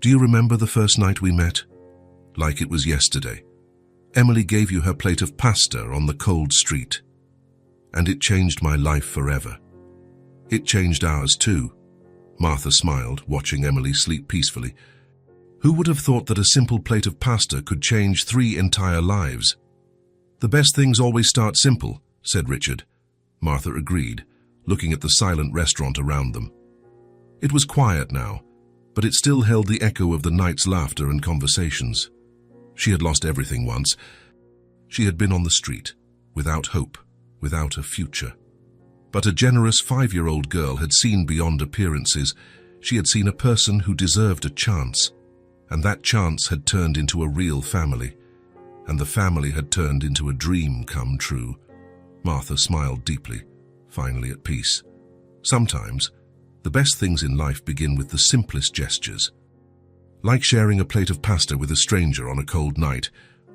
"do you remember the first night we met? Like it was yesterday. Emily gave you her plate of pasta on the cold street. And it changed my life forever. It changed ours too." Martha smiled, watching Emily sleep peacefully. "Who would have thought that a simple plate of pasta could change 3 entire lives?" "The best things always start simple," said Richard. Martha agreed, looking at the silent restaurant around them. It was quiet now, but it still held the echo of the night's laughter and conversations. She had lost everything once. She had been on the street, without hope, without a future. But a generous 5-year-old girl had seen beyond appearances. She had seen a person who deserved a chance, and that chance had turned into a real family, and the family had turned into a dream come true. Martha smiled deeply, finally at peace. Sometimes, the best things in life begin with the simplest gestures. Like sharing a plate of pasta with a stranger on a cold night,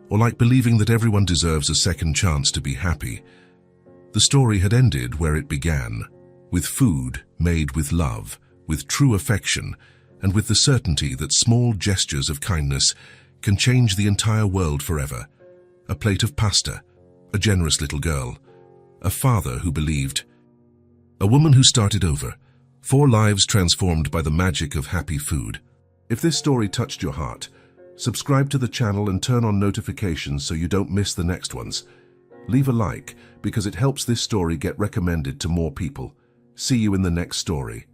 or like believing that everyone deserves a second chance to be happy. The story had ended where it began, with food made with love, with true affection, and with the certainty that small gestures of kindness can change the entire world forever. A plate of pasta, a generous little girl, a father who believed, a woman who started over, 4 lives transformed by the magic of happy food. If this story touched your heart, subscribe to the channel and turn on notifications so you don't miss the next ones. Leave a like because it helps this story get recommended to more people. See you in the next story.